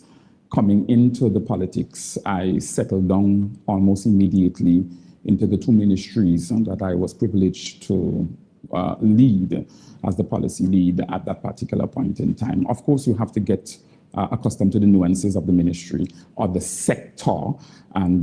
coming into the politics, I settled down almost immediately into the two ministries that I was privileged to lead as the policy lead at that particular point in time. Of course, you have to get accustomed to the nuances of the ministry or the sector and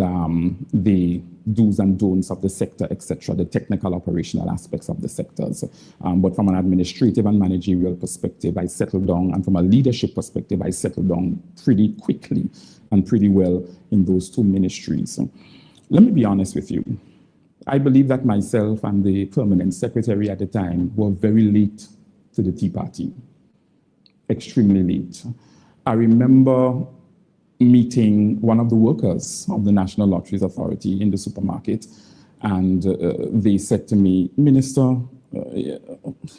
the do's and don'ts of the sector, etc., the technical operational aspects of the sectors. But from an administrative and managerial perspective, I settled down, and from a leadership perspective, I settled down pretty quickly and pretty well in those two ministries. Let me be honest with you. I believe that myself and the permanent secretary at the time were very late to the Tea Party, extremely late. I remember meeting one of the workers of the National Lotteries Authority in the supermarket, and they said to me, Minister,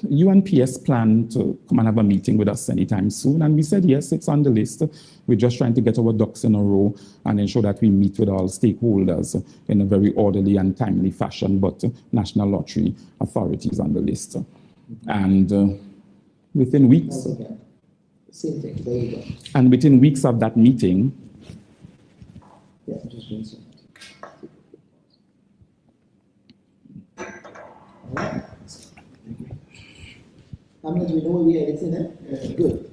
you and PS plan to come and have a meeting with us anytime soon? And we said, yes, it's on the list. We're just trying to get our ducks in a row and ensure that we meet with all stakeholders in a very orderly and timely fashion, but National Lottery Authority is on the list. And within weeks, Same thing. There you go. and within weeks of that meeting, Yeah, just doing something. All right. I'm not even know we are editing it. Good.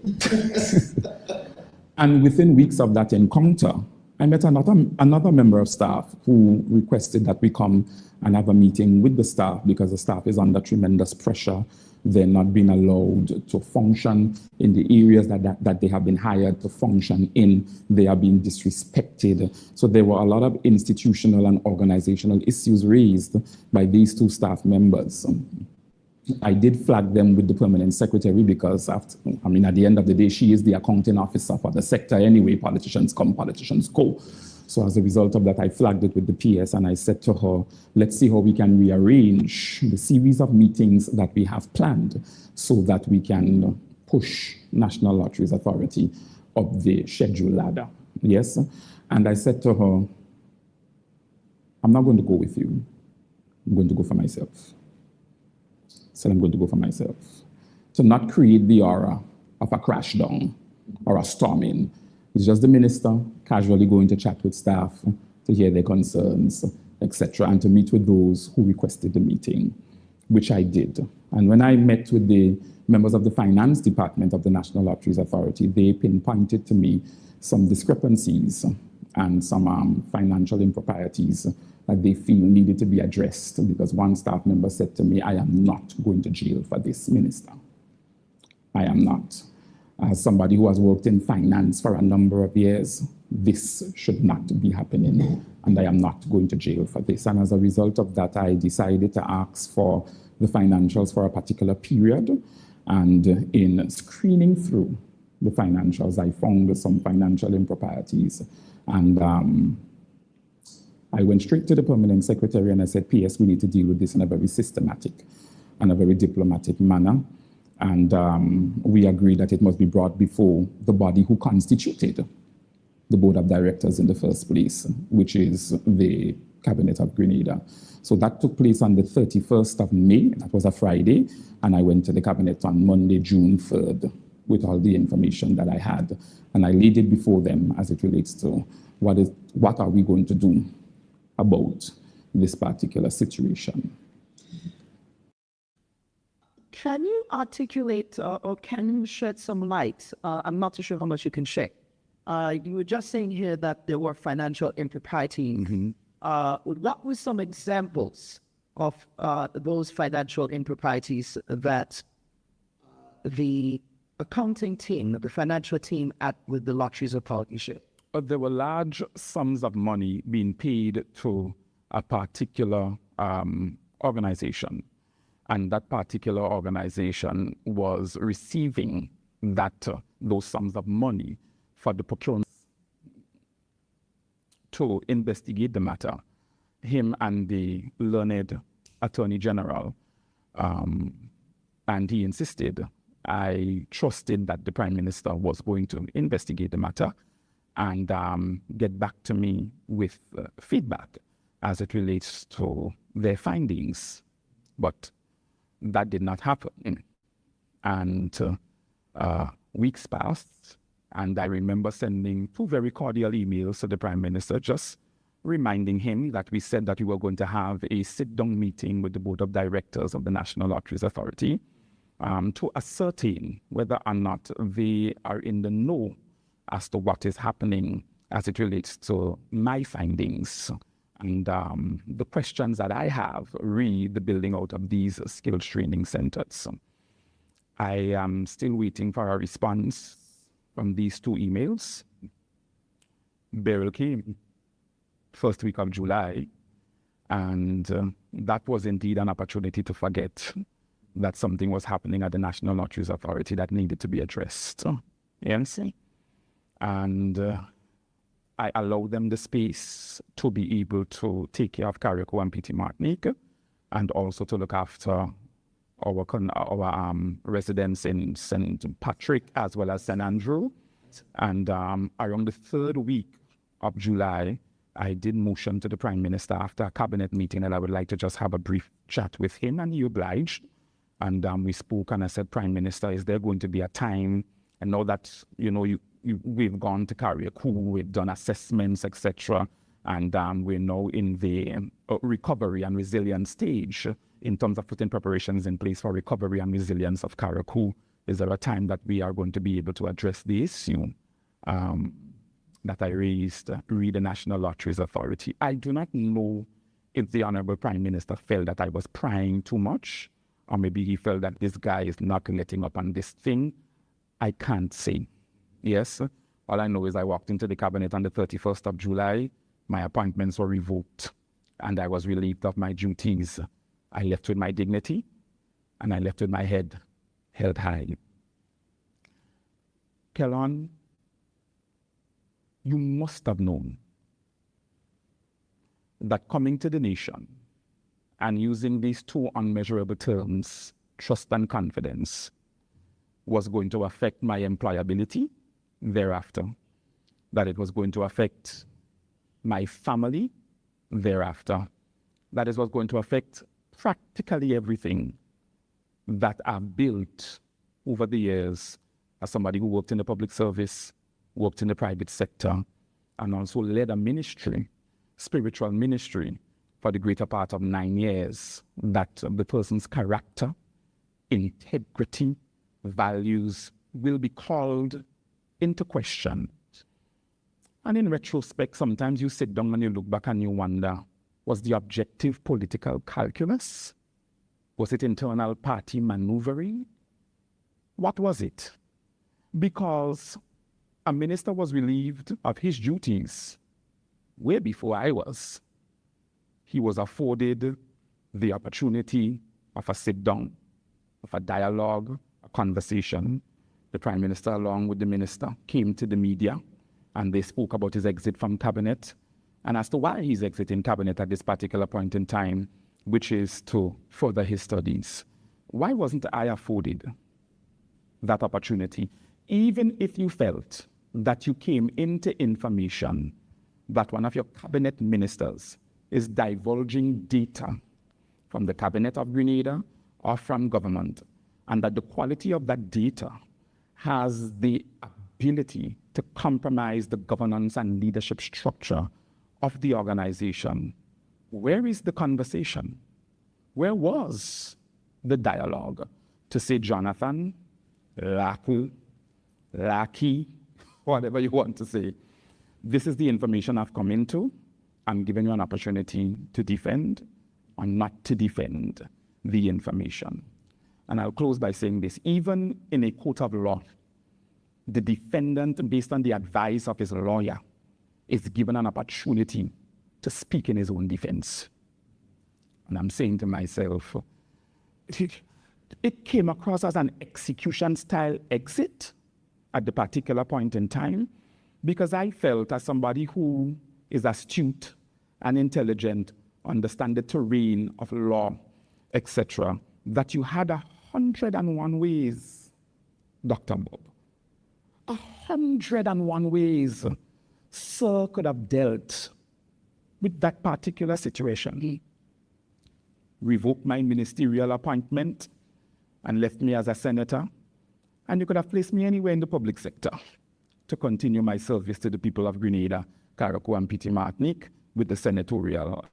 and within weeks of that encounter, I met another member of staff who requested that we come and have a meeting with the staff because the staff is under tremendous pressure. They're not being allowed to function in the areas that they have been hired to function in. They are being disrespected. So there were a lot of institutional and organizational issues raised by these two staff members. I did flag them with the permanent secretary because at the end of the day, she is the accounting officer for the sector anyway. Politicians come, politicians go. So as a result of that, I flagged it with the PS and I said to her, let's see how we can rearrange the series of meetings that we have planned so that we can push National Lotteries Authority up the schedule ladder. Yes. And I said to her, I'm not going to go with you. I'm going to go for myself. So I'm going to go for myself. To not create the aura of a crash down or a storming. It's just the minister casually going to chat with staff to hear their concerns, etc., and to meet with those who requested the meeting, which I did. And when I met with the members of the finance department of the National Lotteries Authority, they pinpointed to me some discrepancies and some financial improprieties that they feel needed to be addressed, because one staff member said to me, I am not going to jail for this, Minister. I am not. As somebody who has worked in finance for a number of years, this should not be happening, and I am not going to jail for this. And as a result of that, I decided to ask for the financials for a particular period, and in screening through the financials, I found some financial improprieties, and I went straight to the permanent secretary and I said, PS, we need to deal with this in a very systematic and a very diplomatic manner. And we agreed that it must be brought before the body who constituted the board of directors in the first place, which is the Cabinet of Grenada. So that took place on the 31st of May, that was a Friday, and I went to the Cabinet on Monday, June 3rd, with all the information that I had. And I laid it before them as it relates to what are we going to do about this particular situation. Can you articulate or can you shed some light? I'm not too sure how much you can share. You were just saying here that there were financial improprieties. Mm-hmm. What were some examples of those financial improprieties that the accounting team, the financial team with the Lotteries Authority shared? There were large sums of money being paid to a particular organization. And that particular organization was receiving those sums of money for the procurement to investigate the matter. Him and the learned Attorney General, and he insisted. I trusted that the Prime Minister was going to investigate the matter and get back to me with feedback as it relates to their findings. But that did not happen. And weeks passed, and I remember sending 2 very cordial emails to the Prime Minister, just reminding him that we said that we were going to have a sit-down meeting with the Board of Directors of the National Lotteries Authority to ascertain whether or not they are in the know as to what is happening as it relates to my findings. And the questions that I have re the building out of these skills training centers. I am still waiting for a response from these 2 emails. Beryl came first week of July, and that was indeed an opportunity to forget that something was happening at the National Lotteries Authority that needed to be addressed. Yes? And I allowed them the space to be able to take care of Carriacou and Petit Martinique, and also to look after our residents in St. Patrick as well as St. Andrew. And around the 3rd week of July, I did motion to the Prime Minister after a cabinet meeting that I would like to just have a brief chat with him, and he obliged. And we spoke, and I said, Prime Minister, is there going to be a time? I know that, we've gone to Carriacou, we've done assessments, etc. And we're now in the recovery and resilience stage in terms of putting preparations in place for recovery and resilience of Carriacou. Is there a time that we are going to be able to address the issue that I raised re the National Lotteries Authority? I do not know if the Honorable Prime Minister felt that I was prying too much, or maybe he felt that this guy is not letting up on this thing. I can't say. Yes, all I know is I walked into the cabinet on the 31st of July, my appointments were revoked, and I was relieved of my duties. I left with my dignity, and I left with my head held high. Kellon, you must have known that coming to the nation and using these 2 unmeasurable terms, trust and confidence, was going to affect my employability thereafter, that it was going to affect my family thereafter, that it was going to affect practically everything that I've built over the years as somebody who worked in the public service, worked in the private sector, and also led a ministry, spiritual ministry, for the greater part of 9 years, that the person's character, integrity, values will be called into question. And in retrospect, sometimes you sit down and you look back and you wonder, was the objective political calculus? Was it internal party maneuvering? What was it? Because a minister was relieved of his duties way before I was. He was afforded the opportunity of a sit-down, of a dialogue, a conversation. The Prime Minister, along with the Minister, came to the media, and they spoke about his exit from cabinet, and as to why he's exiting cabinet at this particular point in time, which is to further his studies. Why wasn't I afforded that opportunity. Even if you felt that you came into information that one of your cabinet ministers is divulging data from the cabinet of Grenada or from government, and that the quality of that data has the ability to compromise the governance and leadership structure of the organization, where is the conversation? Where was the dialogue to say, Jonathan, Laku, Lucky, whatever you want to say, this is the information I've come into. I'm giving you an opportunity to defend or not to defend the information. And I'll close by saying this. Even in a court of law, the defendant, based on the advice of his lawyer, is given an opportunity to speak in his own defense. And I'm saying to myself, it came across as an execution-style exit at the particular point in time, because I felt, as somebody who is astute and intelligent, understand the terrain of law, etc., that you had 101 ways, Dr. Bubb, 101 ways Sir could have dealt with that particular situation. Revoked my ministerial appointment and left me as a senator, and you could have placed me anywhere in the public sector to continue my service to the people of Grenada, Carriacou, and Petite Martinique with the senatorial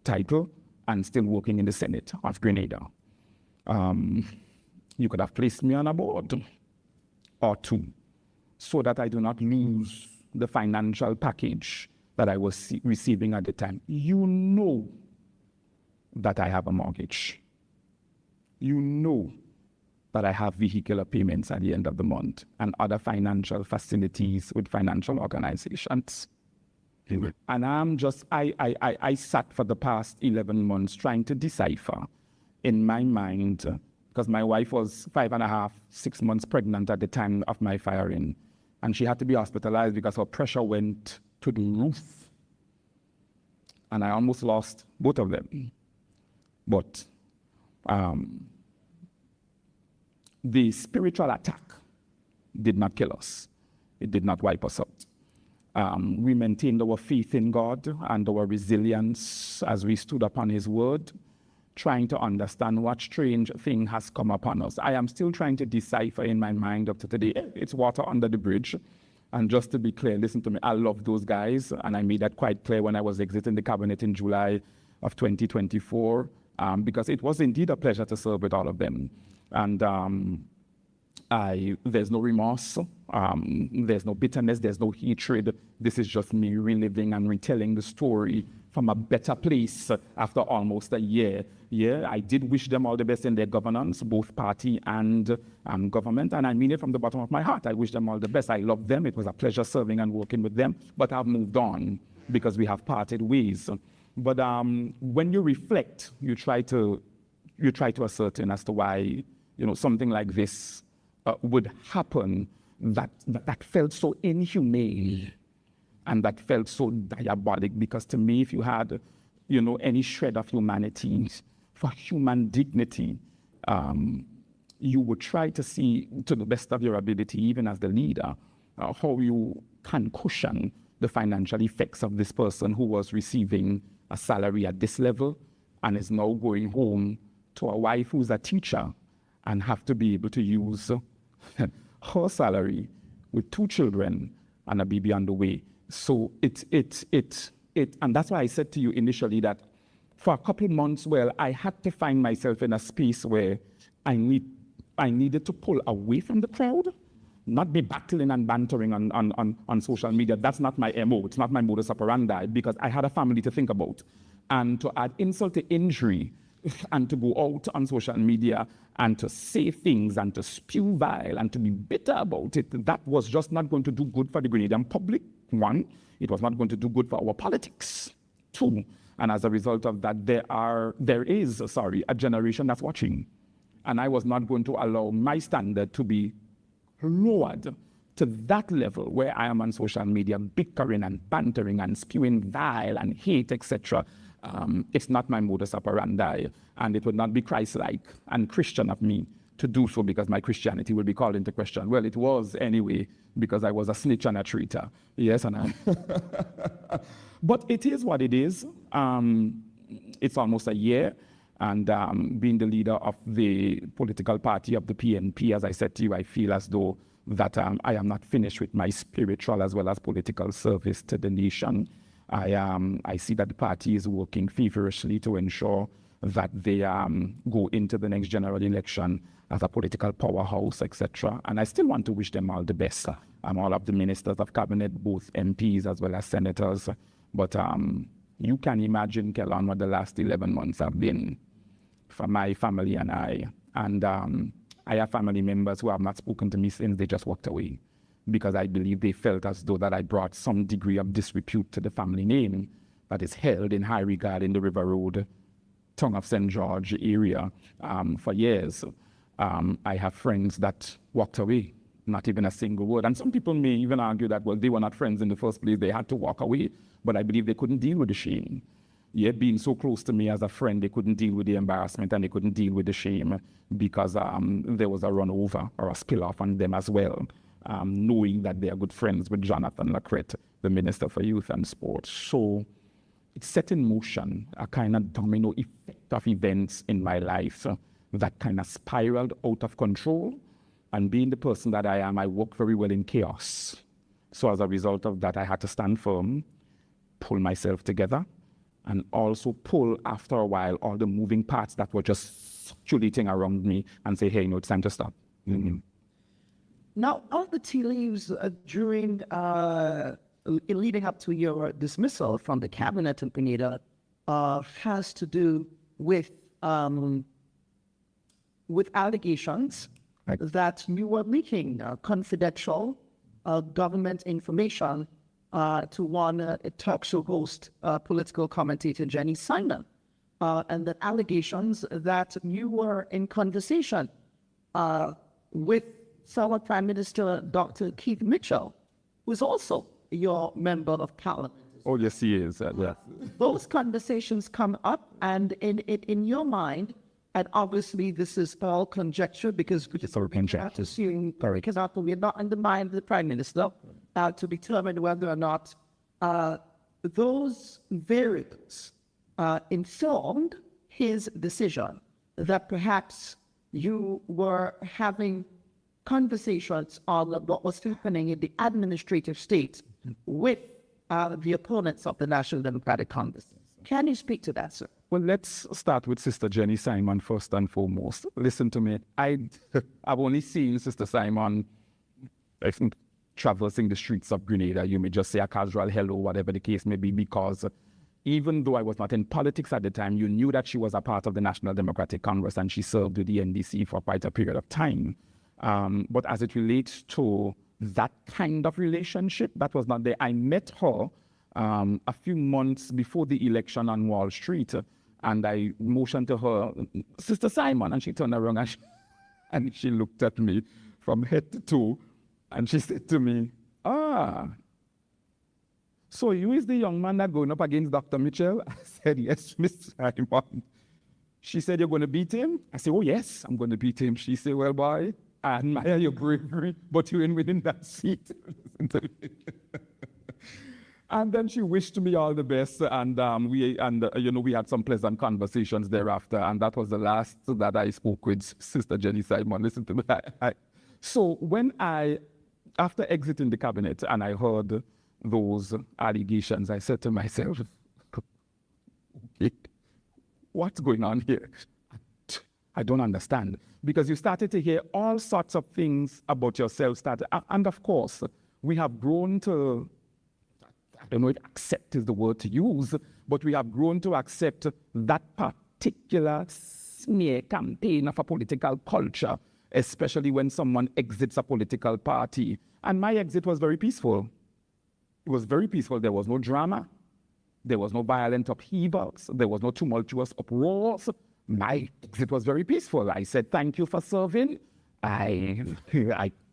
title and still working in the Senate of Grenada. You could have placed me on a board or two so that I do not lose the financial package that I was receiving at the time. You know that I have a mortgage. You know that I have vehicular payments at the end of the month and other financial facilities with financial organizations. And I sat for the past 11 months trying to decipher in my mind, because my wife was 5.5, 6 months pregnant at the time of my firing, and she had to be hospitalized because her pressure went to the roof. And I almost lost both of them. But the spiritual attack did not kill us. It did not wipe us out. We maintained our faith in God and our resilience as we stood upon His word, trying to understand what strange thing has come upon us. I am still trying to decipher in my mind up to today. It's water under the bridge. And just to be clear, listen to me, I love those guys, and I made that quite clear when I was exiting the cabinet in July of 2024, because it was indeed a pleasure to serve with all of them. And there's no remorse, there's no bitterness, there's no hatred. This is just me reliving and retelling the story from a better place after almost a year. Yeah, I did wish them all the best in their governance, both party and government, and I mean it from the bottom of my heart. I wish them all the best. I love them. It was a pleasure serving and working with them, but I've moved on because we have parted ways. But when you reflect, you try to ascertain as to why something like this would happen that felt so inhumane and that felt so diabolic. Because to me, if you had any shred of humanity, for human dignity, you would try to see to the best of your ability, even as the leader, how you can cushion the financial effects of this person who was receiving a salary at this level and is now going home to a wife who's a teacher and have to be able to use her salary with 2 children and a baby on the way. So and that's why I said to you initially that for a couple months, I had to find myself in a space where I needed to pull away from the crowd, not be battling and bantering on social media. That's not my MO. It's not my modus operandi, because I had a family to think about. And to add insult to injury and to go out on social media and to say things and to spew vile and to be bitter about it, that was just not going to do good for the Grenadian public, 1. It was not going to do good for our politics, 2. And as a result of that, there is a generation that's watching. And I was not going to allow my standard to be lowered to that level where I am on social media bickering and bantering and spewing vile and hate, etc. It's not my modus operandi, and it would not be Christ-like and Christian of me to do so because my Christianity will be called into question. Well, it was anyway, because I was a snitch and a traitor. Yes, and I... But it is what it is. It's almost a year, and being the leader of the political party of the PNP, as I said to you, I feel as though that I am not finished with my spiritual as well as political service to the nation. I see that the party is working feverishly to ensure that they go into the next general election as a political powerhouse, etc. And I still want to wish them all the best. All of the ministers of cabinet, both MPs as well as senators. But you can imagine, Kellan, what the last 11 months have been for my family and I. And I have family members who have not spoken to me since they just walked away, because I believe they felt as though that I brought some degree of disrepute to the family name that is held in high regard in the River Road, Tongue of St. George area for years. I have friends that walked away, not even a single word. And some people may even argue that, well, they were not friends in the first place, they had to walk away. But I believe they couldn't deal with the shame. Yet being so close to me as a friend, they couldn't deal with the embarrassment and they couldn't deal with the shame because there was a run over or a spill off on them as well. Knowing that they are good friends with Jonathan Lacrete, the Minister for Youth and Sports. So it set in motion a kind of domino effect of events in my life that kind of spiraled out of control. And being the person that I am, I work very well in chaos. So as a result of that, I had to stand firm, pull myself together, and also pull, after a while, all the moving parts that were just circulating around me and say, hey, no, it's time to stop. Mm-hmm. Now, all the tea leaves during leading up to your dismissal from the cabinet in Grenada has to do with allegations that you were leaking confidential government information to one talk show host, political commentator Jenny Simon, and that allegations that you were in conversation with former Prime Minister Dr. Keith Mitchell, who's also your member of parliament. Oh, yes, he is. Yes. Those conversations come up, and in your mind, and obviously this is all conjecture because we have to assume, because after we're not in the mind of the Prime Minister to determine whether or not those variables informed his decision that perhaps you were having conversations on what was happening in the administrative state with the opponents of the National Democratic Congress. Can you speak to that, sir? Well, let's start with Sister Jenny Simon first and foremost. Listen to me. I've only seen Sister Simon, I think, traversing the streets of Grenada. You may just say a casual hello, whatever the case may be, because even though I was not in politics at the time, you knew that she was a part of the National Democratic Congress and she served with the NDC for quite a period of time. But as it relates to that kind of relationship, that was not there. I met her a few months before the election on Wall Street, and I motioned to her, Sister Simon, and she turned around and she looked at me from head to toe, and she said to me, so you is the young man that going up against Dr. Mitchell? I said, yes, Miss Simon. She said, you're going to beat him? I said, oh, yes, I'm going to beat him. She said, well, boy, I admire your bravery, but you ain't winning that seat. And then she wished me all the best, and we had some pleasant conversations thereafter, and that was the last that I spoke with Sister Jenny Simon. Listen to me. So when after exiting the cabinet and I heard those allegations, I said to myself, okay, what's going on here? I don't understand. Because you started to hear all sorts of things about yourself. And of course, we have grown to, I don't know if accept is the word to use, but we have grown to accept that particular smear campaign of a political culture, especially when someone exits a political party. And my exit was very peaceful. It was very peaceful. There was no drama. There was no violent upheavals. There was no tumultuous uproars. My exit was very peaceful. I said, thank you for serving. I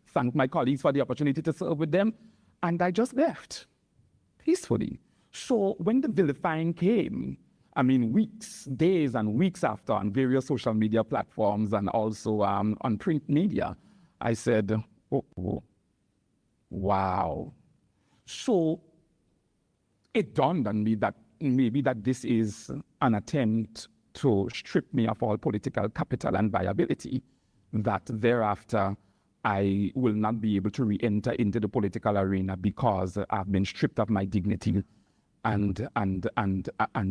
thanked my colleagues for the opportunity to serve with them. And I just left peacefully. So when the vilifying came, I mean, weeks, days and weeks after on various social media platforms and also on print media, I said, oh, wow. So it dawned on me that maybe that this is an attempt to strip me of all political capital and viability, that thereafter I will not be able to re-enter into the political arena because I've been stripped of my dignity and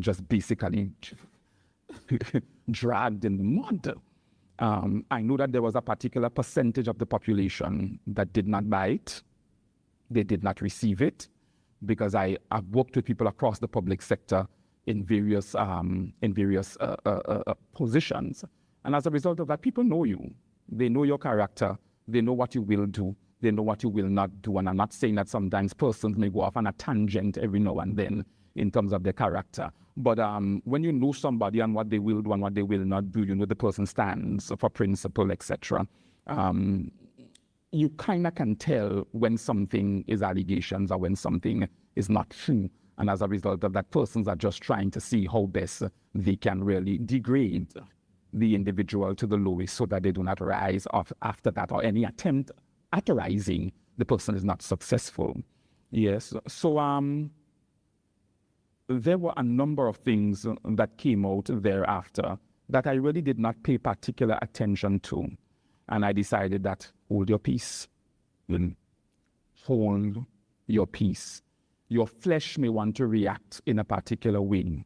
just basically dragged in the mud. I know that there was a particular percentage of the population that did not buy it. They did not receive it, because I've worked with people across the public sector in various positions. And as a result of that, people know you. They know your character. They know what you will do. They know what you will not do. And I'm not saying that sometimes persons may go off on a tangent every now and then in terms of their character. But when you know somebody and what they will do and what they will not do, you know the person stands for principle, etc. You kind of can tell when something is allegations or when something is not true. And as a result of that, persons are just trying to see how best they can really degrade the individual to the lowest so that they do not rise off after that, or any attempt at rising, the person is not successful. Yes, so there were a number of things that came out thereafter that I really did not pay particular attention to. And I decided that hold your peace. Hold your peace. Your flesh may want to react in a particular way,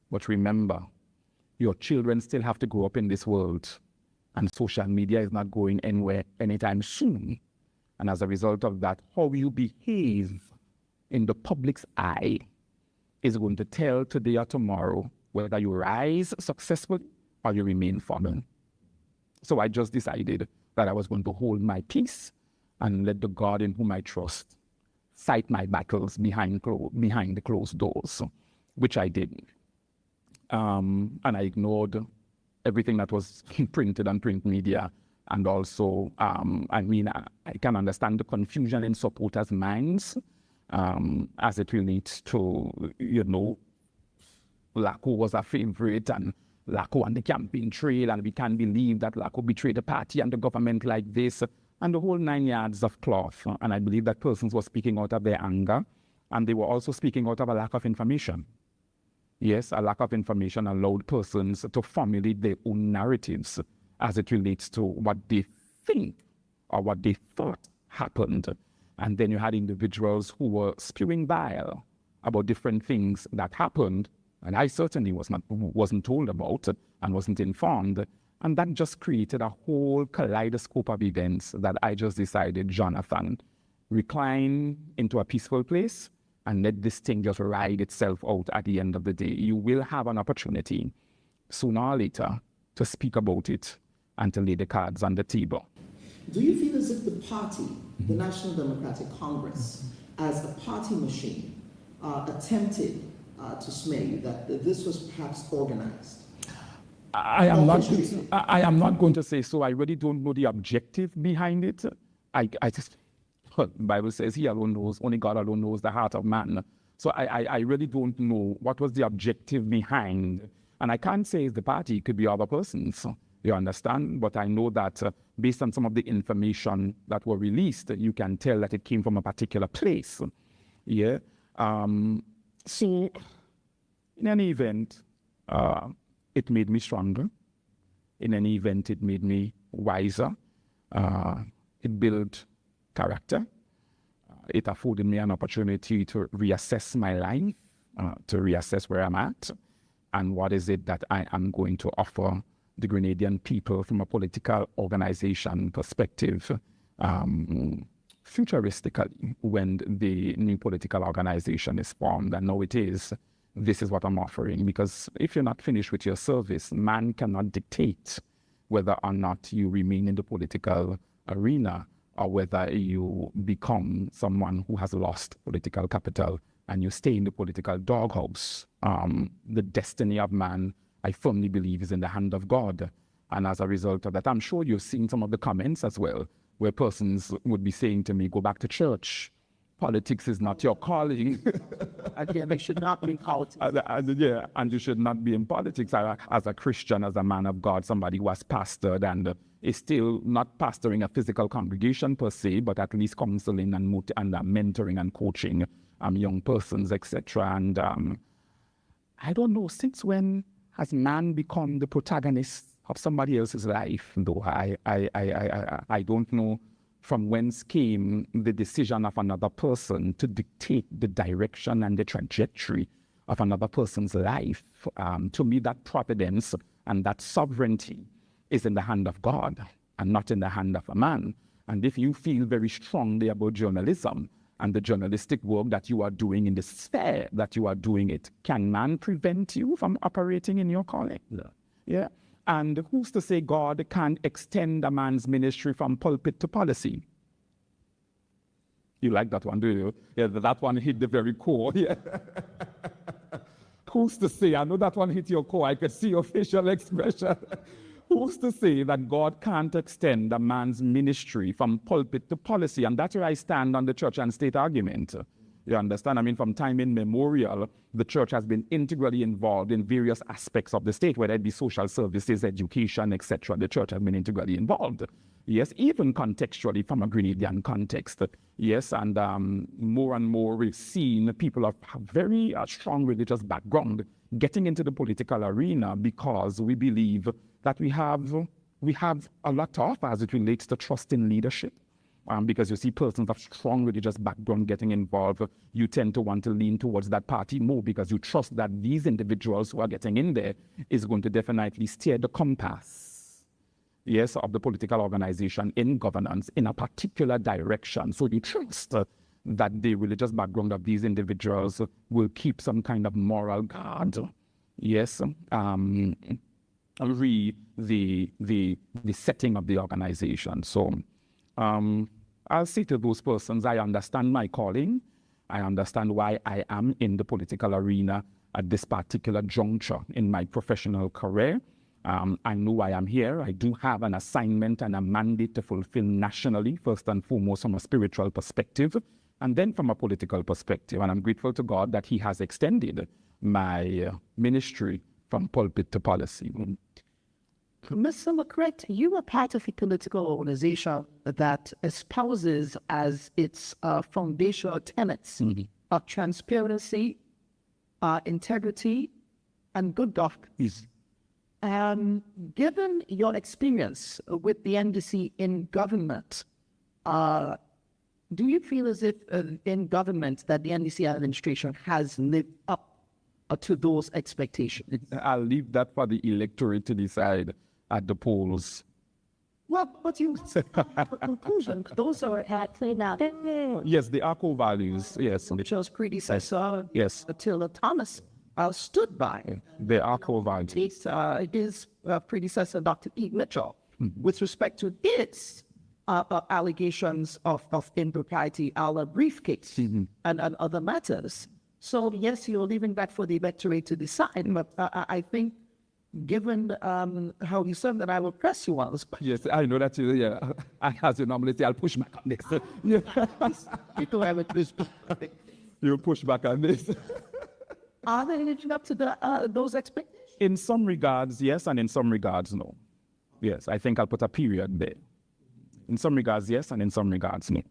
but remember, your children still have to grow up in this world, and social media is not going anywhere anytime soon. And as a result of that, how you behave in the public's eye is going to tell today or tomorrow whether you rise successfully or you remain fallen. So I just decided that I was going to hold my peace and let the God in whom I trust fight my battles behind the closed doors, which I did. And I ignored everything that was printed on print media. And also, I can understand the confusion in supporters' minds as it relates to, Laco was a favorite and Laco on the campaign trail, and we can't believe that Laco betrayed the party and the government like this, and the whole 9 yards of cloth. And I believe that persons were speaking out of their anger, and they were also speaking out of a lack of information. Yes, a lack of information allowed persons to formulate their own narratives as it relates to what they think or what they thought happened. And then you had individuals who were spewing bile about different things that happened, and I certainly wasn't told about and wasn't informed. And that just created a whole kaleidoscope of events that I just decided, Jonathan, recline into a peaceful place and let this thing just ride itself out at the end of the day. You will have an opportunity sooner or later to speak about it and to lay the cards on the table. Do you feel as if the party, the National Democratic Congress, as a party machine, attempted to smear you, that this was perhaps organized? I am not going to say so. I really don't know the objective behind it. I just, the Bible says he alone knows, only God alone knows the heart of man. So I really don't know what was the objective behind. And I can't say it's the party, it could be other persons. You understand? But I know that based on some of the information that were released, you can tell that it came from a particular place. Yeah. So in any event, it made me stronger. In any event, it made me wiser. It built character. It afforded me an opportunity to reassess my life, to reassess where I'm at, and what is it that I am going to offer the Grenadian people from a political organization perspective, futuristically, when the new political organization is formed. And now it is. This is what I'm offering, because if you're not finished with your service, man cannot dictate whether or not you remain in the political arena or whether you become someone who has lost political capital and you stay in the political doghouse. The destiny of man, I firmly believe, is in the hand of God. And as a result of that, I'm sure you've seen some of the comments as well, where persons would be saying to me, go back to church. Politics is not your calling. Again, they should not be in politics. Yeah, and you should not be in politics. As a Christian, as a man of God, somebody who has pastored and is still not pastoring a physical congregation per se, but at least counseling and mentoring and coaching young persons, etc. And I don't know, since when has man become the protagonist of somebody else's life? Though I don't know from whence came the decision of another person to dictate the direction and the trajectory of another person's life. To me, that providence and that sovereignty is in the hand of God and not in the hand of a man. And if you feel very strongly about journalism and the journalistic work that you are doing in the sphere that you are doing it, can man prevent you from operating in your calling? No. Yeah. And who's to say God can't extend a man's ministry from pulpit to policy? You like that one, do you? Yeah, that one hit the very core. Yeah. Who's to say? I know that one hit your core. I could see your facial expression. Who's to say that God can't extend a man's ministry from pulpit to policy? And that's where I stand on the church and state argument. You understand? I mean, from time immemorial, the church has been integrally involved in various aspects of the state, whether it be social services, education, etc. The church has been integrally involved. Yes, even contextually from a Grenadian context. Yes, and more and more we've seen people of very strong religious background getting into the political arena because we believe that we have a lot to offer as it relates to trust in leadership. Because you see persons of strong religious background getting involved, you tend to want to lean towards that party more because you trust that these individuals who are getting in there is going to definitely steer the compass, yes, of the political organization in governance in a particular direction. So you trust that the religious background of these individuals will keep some kind of moral guard, yes, the setting of the organization. So I'll say to those persons, I understand my calling. I understand why I am in the political arena at this particular juncture in my professional career. I know why I'm here. I do have an assignment and a mandate to fulfill nationally, first and foremost from a spiritual perspective, and then from a political perspective. And I'm grateful to God that He has extended my ministry from pulpit to policy. Mr. Lacrete, you are part of a political organization that espouses as its foundational tenets of transparency, integrity, and good governance. Given your experience with the NDC in government, do you feel as if in government that the NDC administration has lived up to those expectations? I'll leave that for the electorate to decide at the polls. Well, but you said conclusion. Those are played out. Yes, the core values. Yes, which was predecessor. Yes, Attila Thomas stood by. The core values. His predecessor, Dr. E. Mitchell, with respect to its allegations of impropriety, our briefcase and other matters. So yes, you're leaving that for the electorate to decide. But I think, given how you said that, I will press you on this. Yes, I know that. Yeah, as you normally say, I'll push back on this. People have it this. You'll push back on this. Are they living up to those expectations? In some regards, yes, and in some regards, no. Yes, I think I'll put a period there. In some regards, yes, and in some regards, no.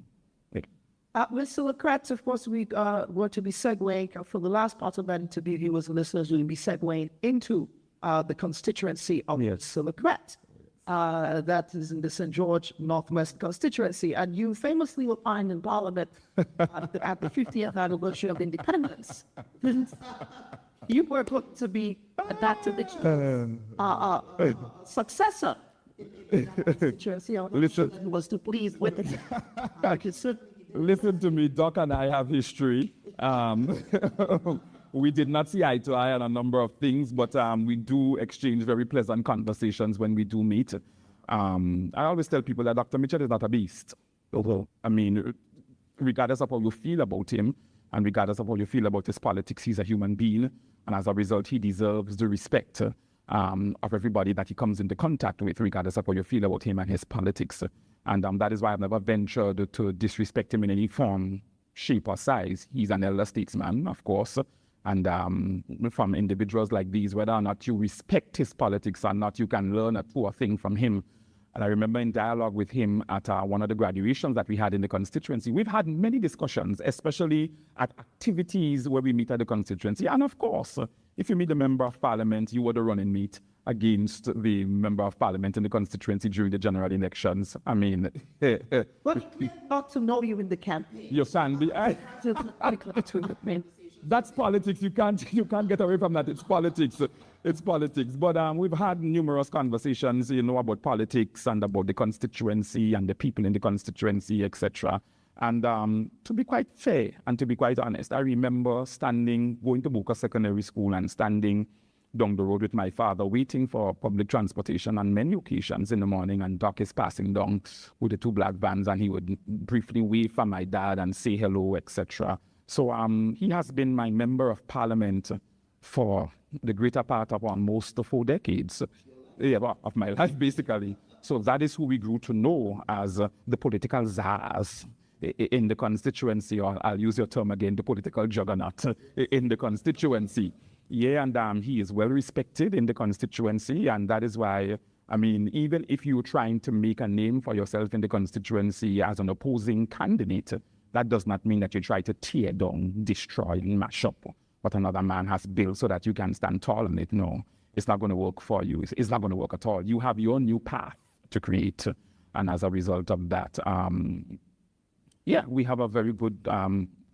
Mr. Lacrete, of course, we want to be segueing for the last part of that interview. He was listeners will be segueing into the constituency of Mr. Lacrete. That is in the St. George Northwest constituency. And you famously were fined in Parliament at the 50th anniversary of independence. You were put to be that to the successor. Listen, was to please with it. Listen to me, Doc and I have history. We did not see eye to eye on a number of things, but we do exchange very pleasant conversations when we do meet. I always tell people that Dr. Mitchell is not a beast. I mean, regardless of how you feel about him, and regardless of how you feel about his politics, he's a human being, and as a result, he deserves the respect of everybody that he comes into contact with, regardless of how you feel about him and his politics. And that is why I've never ventured to disrespect him in any form shape or size. He's an elder statesman, of course, and from individuals like these, whether or not you respect his politics or not, you can learn a poor thing from him. And I remember in dialogue with him at one of the graduations that we had in the constituency, we've had many discussions, especially at activities where we meet at the constituency. And of course, if you meet the member of parliament, you were the running mate against the member of parliament in the constituency during the general elections. I mean, But we got to know you in the campaign. you can be. That's politics. You can't get away from that. It's politics. It's politics. But we've had numerous conversations, about politics and about the constituency and the people in the constituency, etc. And to be quite fair and to be quite honest, I remember going to Buka Secondary School and standing down the road with my father, waiting for public transportation on many occasions in the morning, and Doc is passing down with the two black vans, and he would briefly wave for my dad and say hello, etc. So he has been my member of parliament for the greater part of almost 4 decades of my life, basically. So that is who we grew to know as the political czars in the constituency, or I'll use your term again, the political juggernaut in the constituency. Yeah, and he is well respected in the constituency, and that is why, I mean, even if you're trying to make a name for yourself in the constituency as an opposing candidate, that does not mean that you try to tear down, destroy, and mash up what another man has built so that you can stand tall on it. No, it's not going to work for you. It's not going to work at all. You have your new path to create, and as a result of that, we have a very good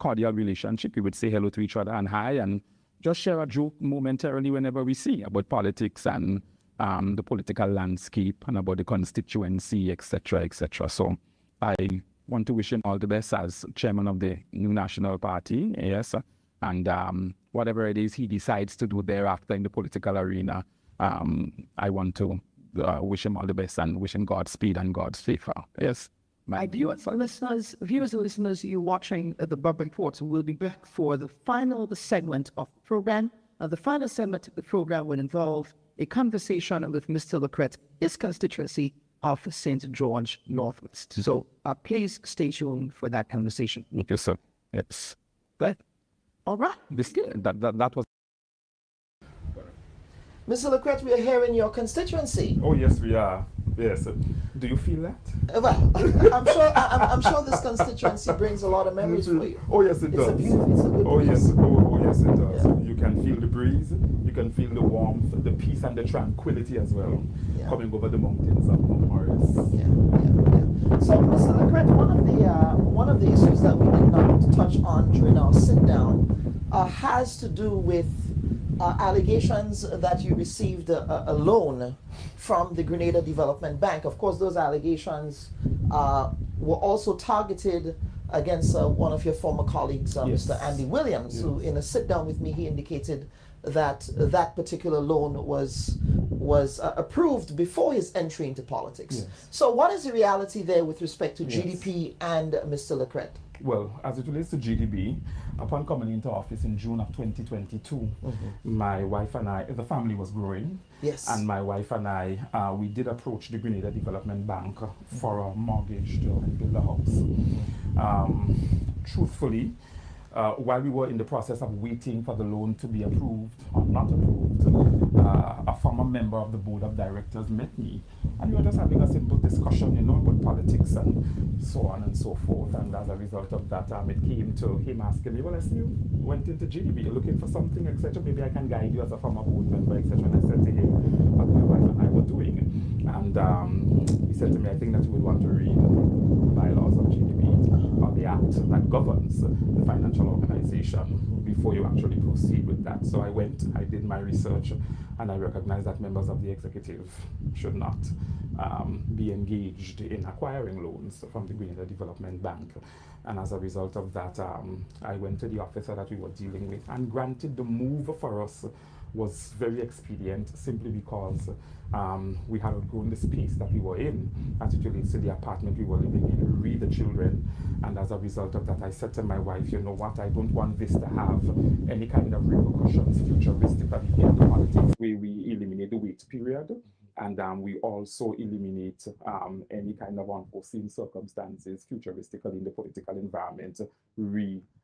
cordial relationship. We would say hello to each other and hi, and just share a joke momentarily whenever we see about politics and the political landscape and about the constituency, etc., etc. So I want to wish him all the best as chairman of the new national party, yes, and whatever it is he decides to do thereafter in the political arena, I want to wish him all the best and wish him Godspeed and God's favor, yes. My viewers and listeners, you're watching the Bubb Report. We'll be back for the final segment of the program. The final segment of the program will involve a conversation with Mr. Lacrete, his constituency of St. George Northwest. So please stay tuned for that conversation. Thank you, sir. Yes. Good. All right. That was. Mr. Lacrete, we are here in your constituency. Oh, yes, we are. Yes. Do you feel that? Well, I'm sure this constituency brings a lot of memories for you. Oh, yes, it does. It's a good oh, place. yes. Oh, yes, it does. Yeah. You can feel the breeze. You can feel the warmth, the peace, and the tranquility as well, coming over the mountains of Mount Morris. So, Mr. Lacrete, one of the issues that we did not touch on during our sit down has to do with allegations that you received a loan from the Grenada Development Bank. Of course, those allegations were also targeted against one of your former colleagues, Mr. Andy Williams, who in a sit down with me, he indicated that that particular loan was approved before his entry into politics. So what is the reality there with respect to GDP and Mr. Lacrete? Well, as it relates to GDB, upon coming into office in June of 2022, my wife and I, the family was growing. Yes. And my wife and I, we did approach the Grenada Development Bank for a mortgage to build a house. Truthfully, while we were in the process of waiting for the loan to be approved or not approved, a former member of the board of directors met me, and we were just having a simple discussion, about politics and so on and so forth. And as a result of that, it came to him asking me, well, I see you went into GDB, you're looking for something, etc. Maybe I can guide you as a former board member, etc. And I said to him what my wife and I were doing. And he said to me, I think that you would want to read the bylaws of GDB, or the act that governs the financial organization, before you actually proceed with that. So I went, I did my research, and I recognized that members of the executive should not be engaged in acquiring loans from the Grenada Development Bank. And as a result of that, I went to the officer that we were dealing with, and granted, the move for us was very expedient, simply because we had outgrown the space that we were in as it relates to the apartment we were living in, the children. And as a result of that, I said to my wife, you know what, I don't want this to have any kind of repercussions futuristic that we get in politics, where we eliminate the wait period And we also eliminate any kind of unforeseen circumstances futuristically in the political environment,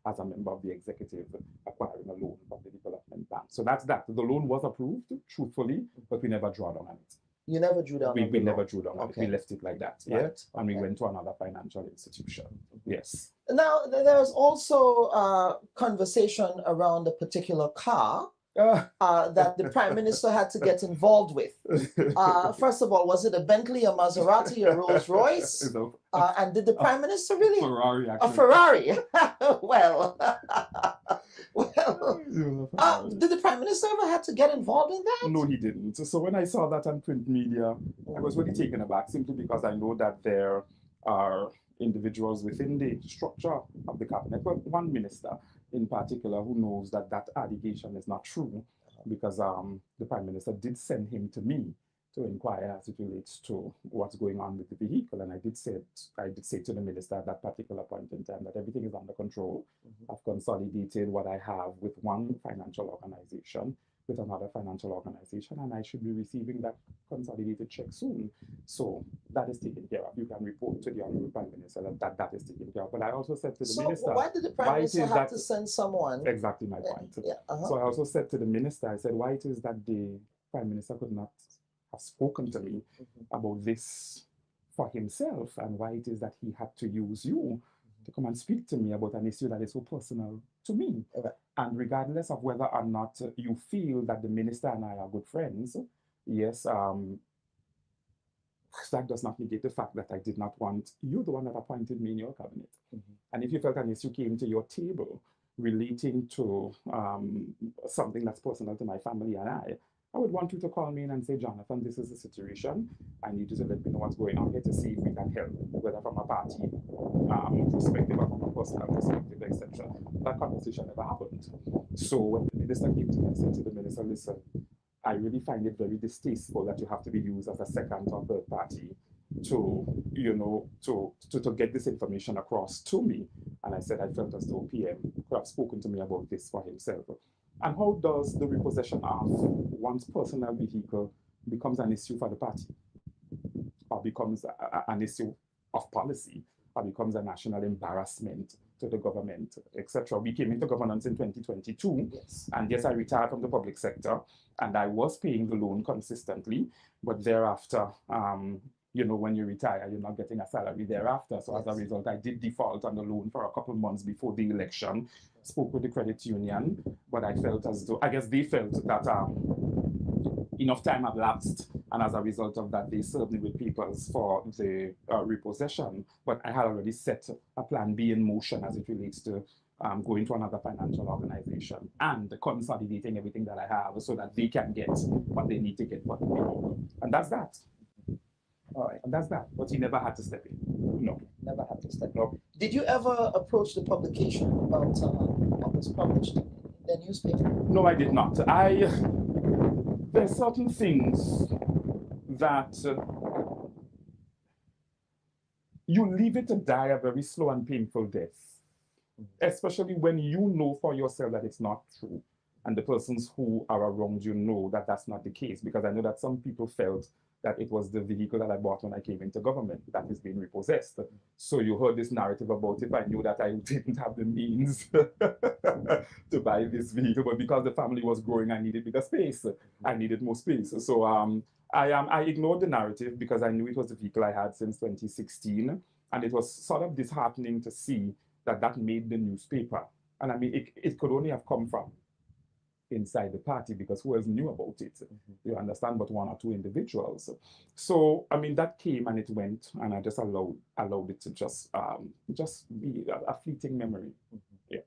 as a member of the executive, acquiring a loan from the development bank. So that's that. The loan was approved, truthfully, but we never draw down on it. You never drew down on We the never loan. drew down on it. Okay. We left it like that. Right. Yeah. And we Okay. went to another financial institution. Yes. Now, there's also conversation around a particular car that the Prime Minister had to get involved with. First of all, was it a Bentley, a Maserati, a Rolls Royce? And did the Prime Minister really? Ferrari, actually. A Ferrari. Well, did the Prime Minister ever have to get involved in that? No, he didn't. So when I saw that on print media, I was really taken aback, simply because I know that there are individuals within the structure of the cabinet, well, one minister in particular, who knows that that allegation is not true, because the Prime Minister did send him to me to inquire as it relates to what's going on with the vehicle. And I did say to the minister at that particular point in time that everything is under control. I've consolidated what I have with one financial organization with another financial organization, and I should be receiving that consolidated check soon. So that is taken care of. You can report to the Honorable Prime Minister that is taken care of. But I also said to the minister, why did the Prime Minister have to send someone? Exactly my point. So I also said to the minister, I said, why it is that the Prime Minister could not have spoken to me about this for himself, and why it is that he had to use you to come and speak to me about an issue that is so personal to me. And regardless of whether or not you feel that the minister and I are good friends, yes, that does not negate the fact that I did not want you, the one that appointed me in your cabinet. And if you felt an issue came to your table relating to something that's personal to my family and I would want you to call me in and say, Jonathan, this is the situation. I need you to let me know what's going on here to see if we can help, whether from a party perspective or from a personal perspective, etc. That conversation never happened. So when the minister came to me and said to the minister, listen, I really find it very distasteful that you have to be used as a second or third party to, you know, to get this information across to me. And I said I felt as though PM could have spoken to me about this for himself. And how does the repossession of one's personal vehicle becomes an issue for the party, or becomes an issue of policy, or becomes a national embarrassment to the government, etc. We came into governance in 2022, and yes, I retired from the public sector, and I was paying the loan consistently, but thereafter, you know, when you retire, you're not getting a salary thereafter. So as a result, I did default on the loan for a couple of months before the election, spoke with the credit union, but I felt as though, I guess they felt that enough time had lapsed, and as a result of that, they served me with papers for the repossession, but I had already set a plan B in motion as it relates to going to another financial organization and consolidating everything that I have so that they can get what they need to get for the vehicle. And that's that. All right, and that's that. But he never had to step in. No. Never had to step in. No. Did you ever approach the publication about what was published in the newspaper? No, I did not. There's certain things that you leave it to die a very slow and painful death, especially when you know for yourself that it's not true, and the persons who are around you know that that's not the case, because I know that some people felt that it was the vehicle that I bought when I came into government that is being repossessed. So you heard this narrative about if I knew that I didn't have the means to buy this vehicle, but because the family was growing, I needed bigger space. I needed more space. So I ignored the narrative because I knew it was the vehicle I had since 2016, and it was sort of disheartening to see that that made the newspaper. And I mean, it could only have come from inside the party, because who else knew about it? You understand, but one or two individuals. So I mean, that came and it went, and I just allowed it to just be a fleeting memory. Yeah.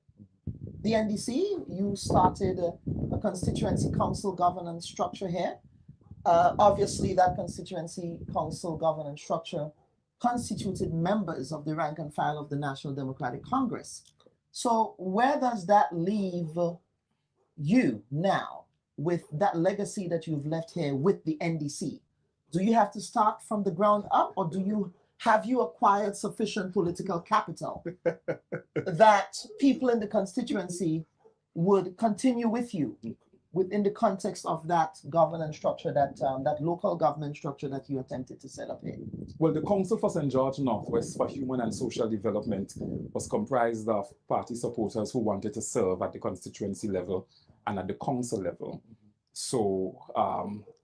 The NDC, you started a constituency council governance structure here. Obviously, that constituency council governance structure constituted members of the rank and file of the National Democratic Congress. So where does that leave you now with that legacy that you've left here with the NDC? Do you have to start from the ground up, or have you acquired sufficient political capital that people in the constituency would continue with you within the context of that governance structure, that local government structure that you attempted to set up here? Well, the Council for St. George Northwest for Human and Social Development was comprised of party supporters who wanted to serve at the constituency level and at the council level. So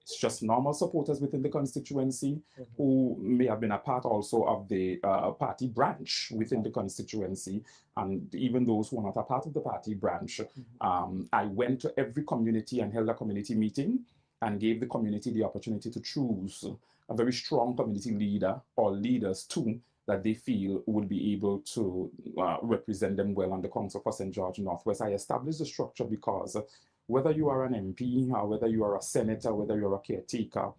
it's just normal supporters within the constituency who may have been a part also of the party branch within the constituency, and even those who are not a part of the party branch. I went to every community and held a community meeting and gave the community the opportunity to choose a very strong community leader or leaders too that they feel would be able to represent them well on the Council for St. George Northwest. I established the structure because whether you are an MP or whether you are a senator, whether you're a caretaker,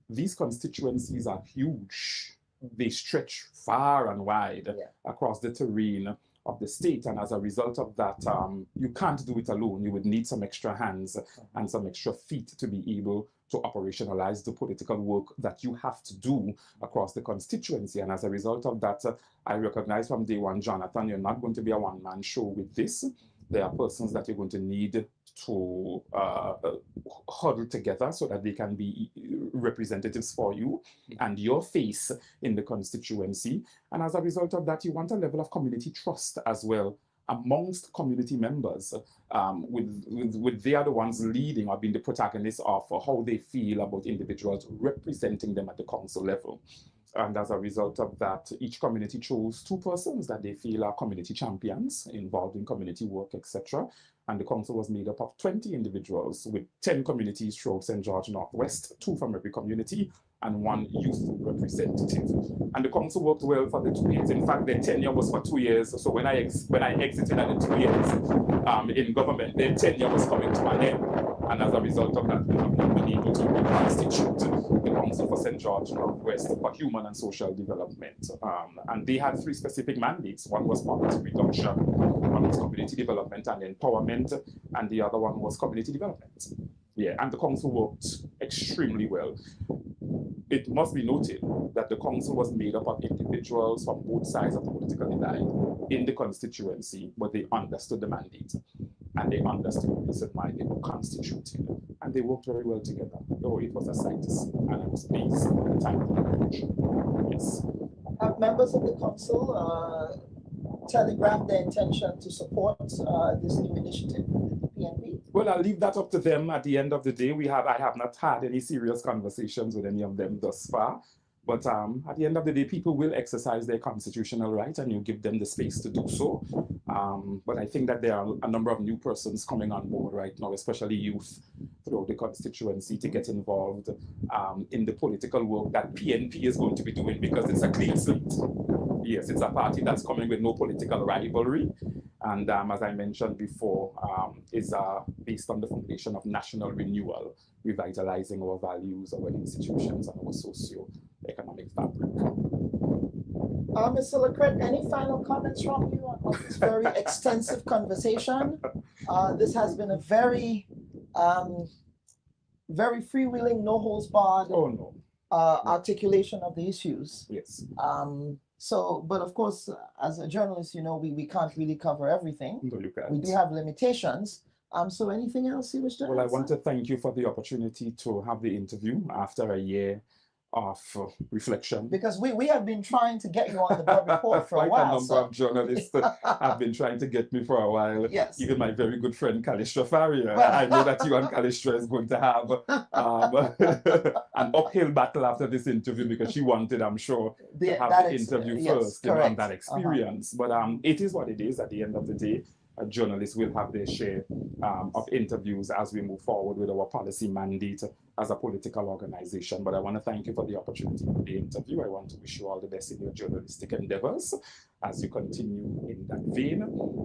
these constituencies are huge. They stretch far and wide across the terrain of the state, and as a result of that, you can't do it alone. You would need some extra hands and some extra feet to be able to operationalize the political work that you have to do across the constituency. And as a result of that, I recognize from day one, Jonathan, you're not going to be a one-man show with this. There are persons that you're going to need to huddle together so that they can be representatives for you and your face in the constituency. And as a result of that, you want a level of community trust as well amongst community members, with they are the ones leading or being the protagonists of how they feel about individuals representing them at the council level. And as a result of that, each community chose 2 persons that they feel are community champions involved in community work, etc. And the council was made up of 20 individuals with 10 communities throughout St. George Northwest, 2 from every community, and 1 youth representative. And the council worked well for the 2 years. In fact, their tenure was for 2 years. So when I exited at the 2 years in government, their tenure was coming to an end. And as a result of that, we have not been able to reconstitute the Council for St. George Northwest for Human and Social Development. And they had 3 specific mandates. One was poverty reduction, one was community development and empowerment, and the other one was community development. Yeah, and the council worked extremely well. It must be noted that the council was made up of individuals from both sides of the political divide in the constituency, but they understood the mandate and they understood the reason why they were constituted, and they worked very well together. Oh, it was a sight to see, and I was pleased at the time of the election. Yes. Have members of the council telegraphed their intention to support this new initiative, the PNP? Well, I'll leave that up to them at the end of the day. I have not had any serious conversations with any of them thus far. But at the end of the day, people will exercise their constitutional right, and you give them the space to do so. But I think that there are a number of new persons coming on board right now, especially youth throughout the constituency, to get involved in the political work that PNP is going to be doing, because it's a clean slate. Yes, it's a party that's coming with no political rivalry. And as I mentioned before, is based on the foundation of national renewal, revitalizing our values, our institutions, and our socio-economic fabric. Mr. Lacrete, any final comments from you on this very extensive conversation? This has been a very, very freewheeling, no holds barred articulation of the issues. Yes. But of course, as a journalist, we can't really cover everything. No, you can't. We do have limitations. So anything else you wish to add? Well, I want to thank you for the opportunity to have the interview after a year of reflection. Because we have been trying to get you on the Bubb Report for a while. A number of journalists have been trying to get me for a while. Yes. Even my very good friend Kalistra Faria. I know that you and Kalistra is going to have an uphill battle after this interview, because she wanted, I'm sure, to have the interview first and that experience. But it is what it is at the end of the day. Journalists will have their share of interviews as we move forward with our policy mandate as a political organization. But I want to thank you for the opportunity for the interview. I want to wish you all the best in your journalistic endeavors as you continue in that vein.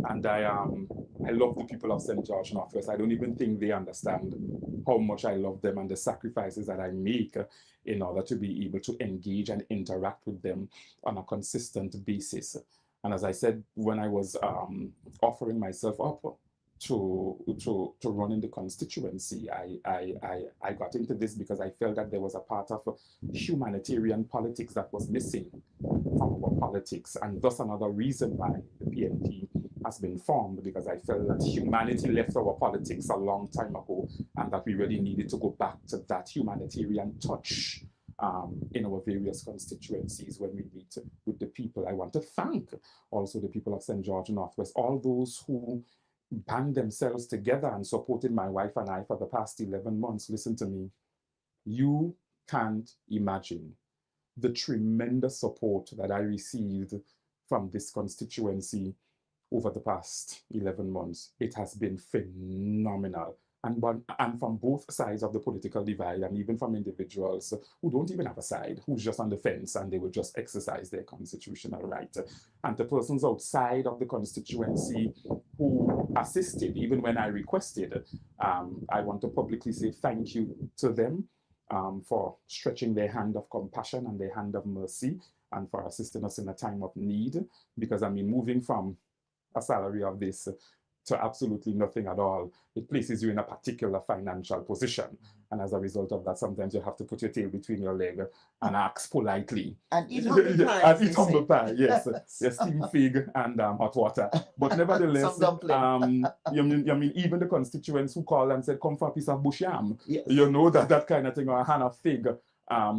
And I love the people of St. George Northwest. I don't even think they understand how much I love them and the sacrifices that I make in order to be able to engage and interact with them on a consistent basis. And as I said, when I was offering myself up to run in the constituency, I got into this because I felt that there was a part of humanitarian politics that was missing from our politics, and thus another reason why the PNP has been formed, because I felt that humanity left our politics a long time ago, and that we really needed to go back to that humanitarian touch in our various constituencies when we meet with the people. I want to thank also the people of St. George Northwest, all those who band themselves together and supported my wife and I for the past 11 months. Listen to me. You can't imagine the tremendous support that I received from this constituency over the past 11 months. It has been phenomenal. And from both sides of the political divide, and even from individuals who don't even have a side, who's just on the fence and they will just exercise their constitutional right. And the persons outside of the constituency who assisted, even when I requested, I want to publicly say thank you to them for stretching their hand of compassion and their hand of mercy, and for assisting us in a time of need. Because I mean, moving from a salary of this to absolutely nothing at all, it places you in a particular financial position. And as a result of that, sometimes you have to put your tail between your legs and ask politely. And eat humble pie. And eat humble pie, yes. Yes, steamed fig and hot water. But nevertheless, you mean even the constituents who called and said, come for a piece of bush yam, yes, you know, that kind of thing, or a hand of fig.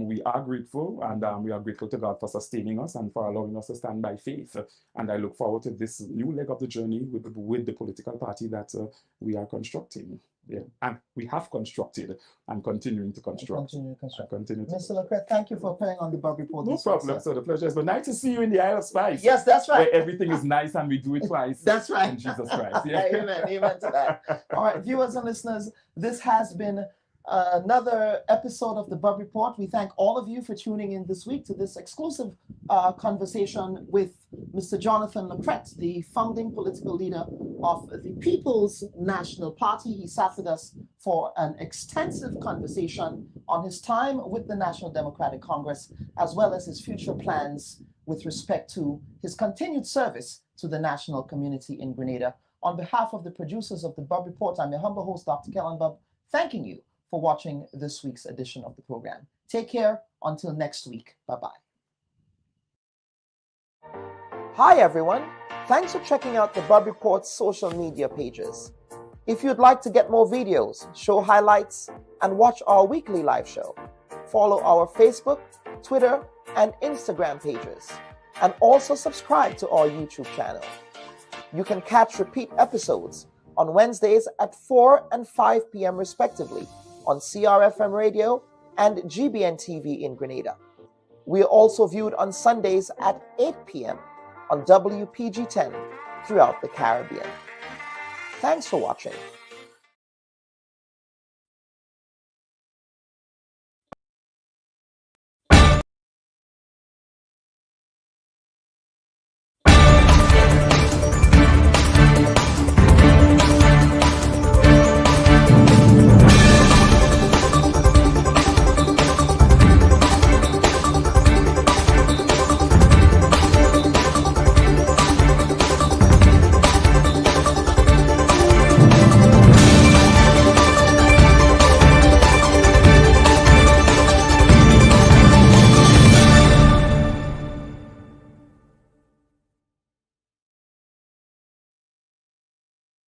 We are grateful, and we are grateful to God for sustaining us and for allowing us to stand by faith. And I look forward to this new leg of the journey with the political party that we are constructing. Yeah, and we have constructed and continuing to construct. Mr. Lacrete, thank you for appearing on the Bubb Report. No problem. So the pleasure is, but nice to see you in the Isle of Spice. Yes, that's right. Where everything is nice and we do it twice. That's right. In Jesus Christ. Yeah. Amen. Amen to that. All right, viewers and listeners, this has been another episode of the Bubb Report. We thank all of you for tuning in this week to this exclusive conversation with Mr. Jonathan Lacrete, the founding political leader of the People's National Party. He sat with us for an extensive conversation on his time with the National Democratic Congress, as well as his future plans with respect to his continued service to the national community in Grenada. On behalf of the producers of the Bubb Report, I'm your humble host, Dr. Kellen Bubb, thanking you for watching this week's edition of the program. Take care until next week. Bye-bye. Hi, everyone. Thanks for checking out the Bubb Report's social media pages. If you'd like to get more videos, show highlights, and watch our weekly live show, follow our Facebook, Twitter, and Instagram pages, and also subscribe to our YouTube channel. You can catch repeat episodes on Wednesdays at 4 and 5 p.m. respectively on CRFM Radio and GBN TV in Grenada. We are also viewed on Sundays at 8 p.m. on WPG 10 throughout the Caribbean. Thanks for watching.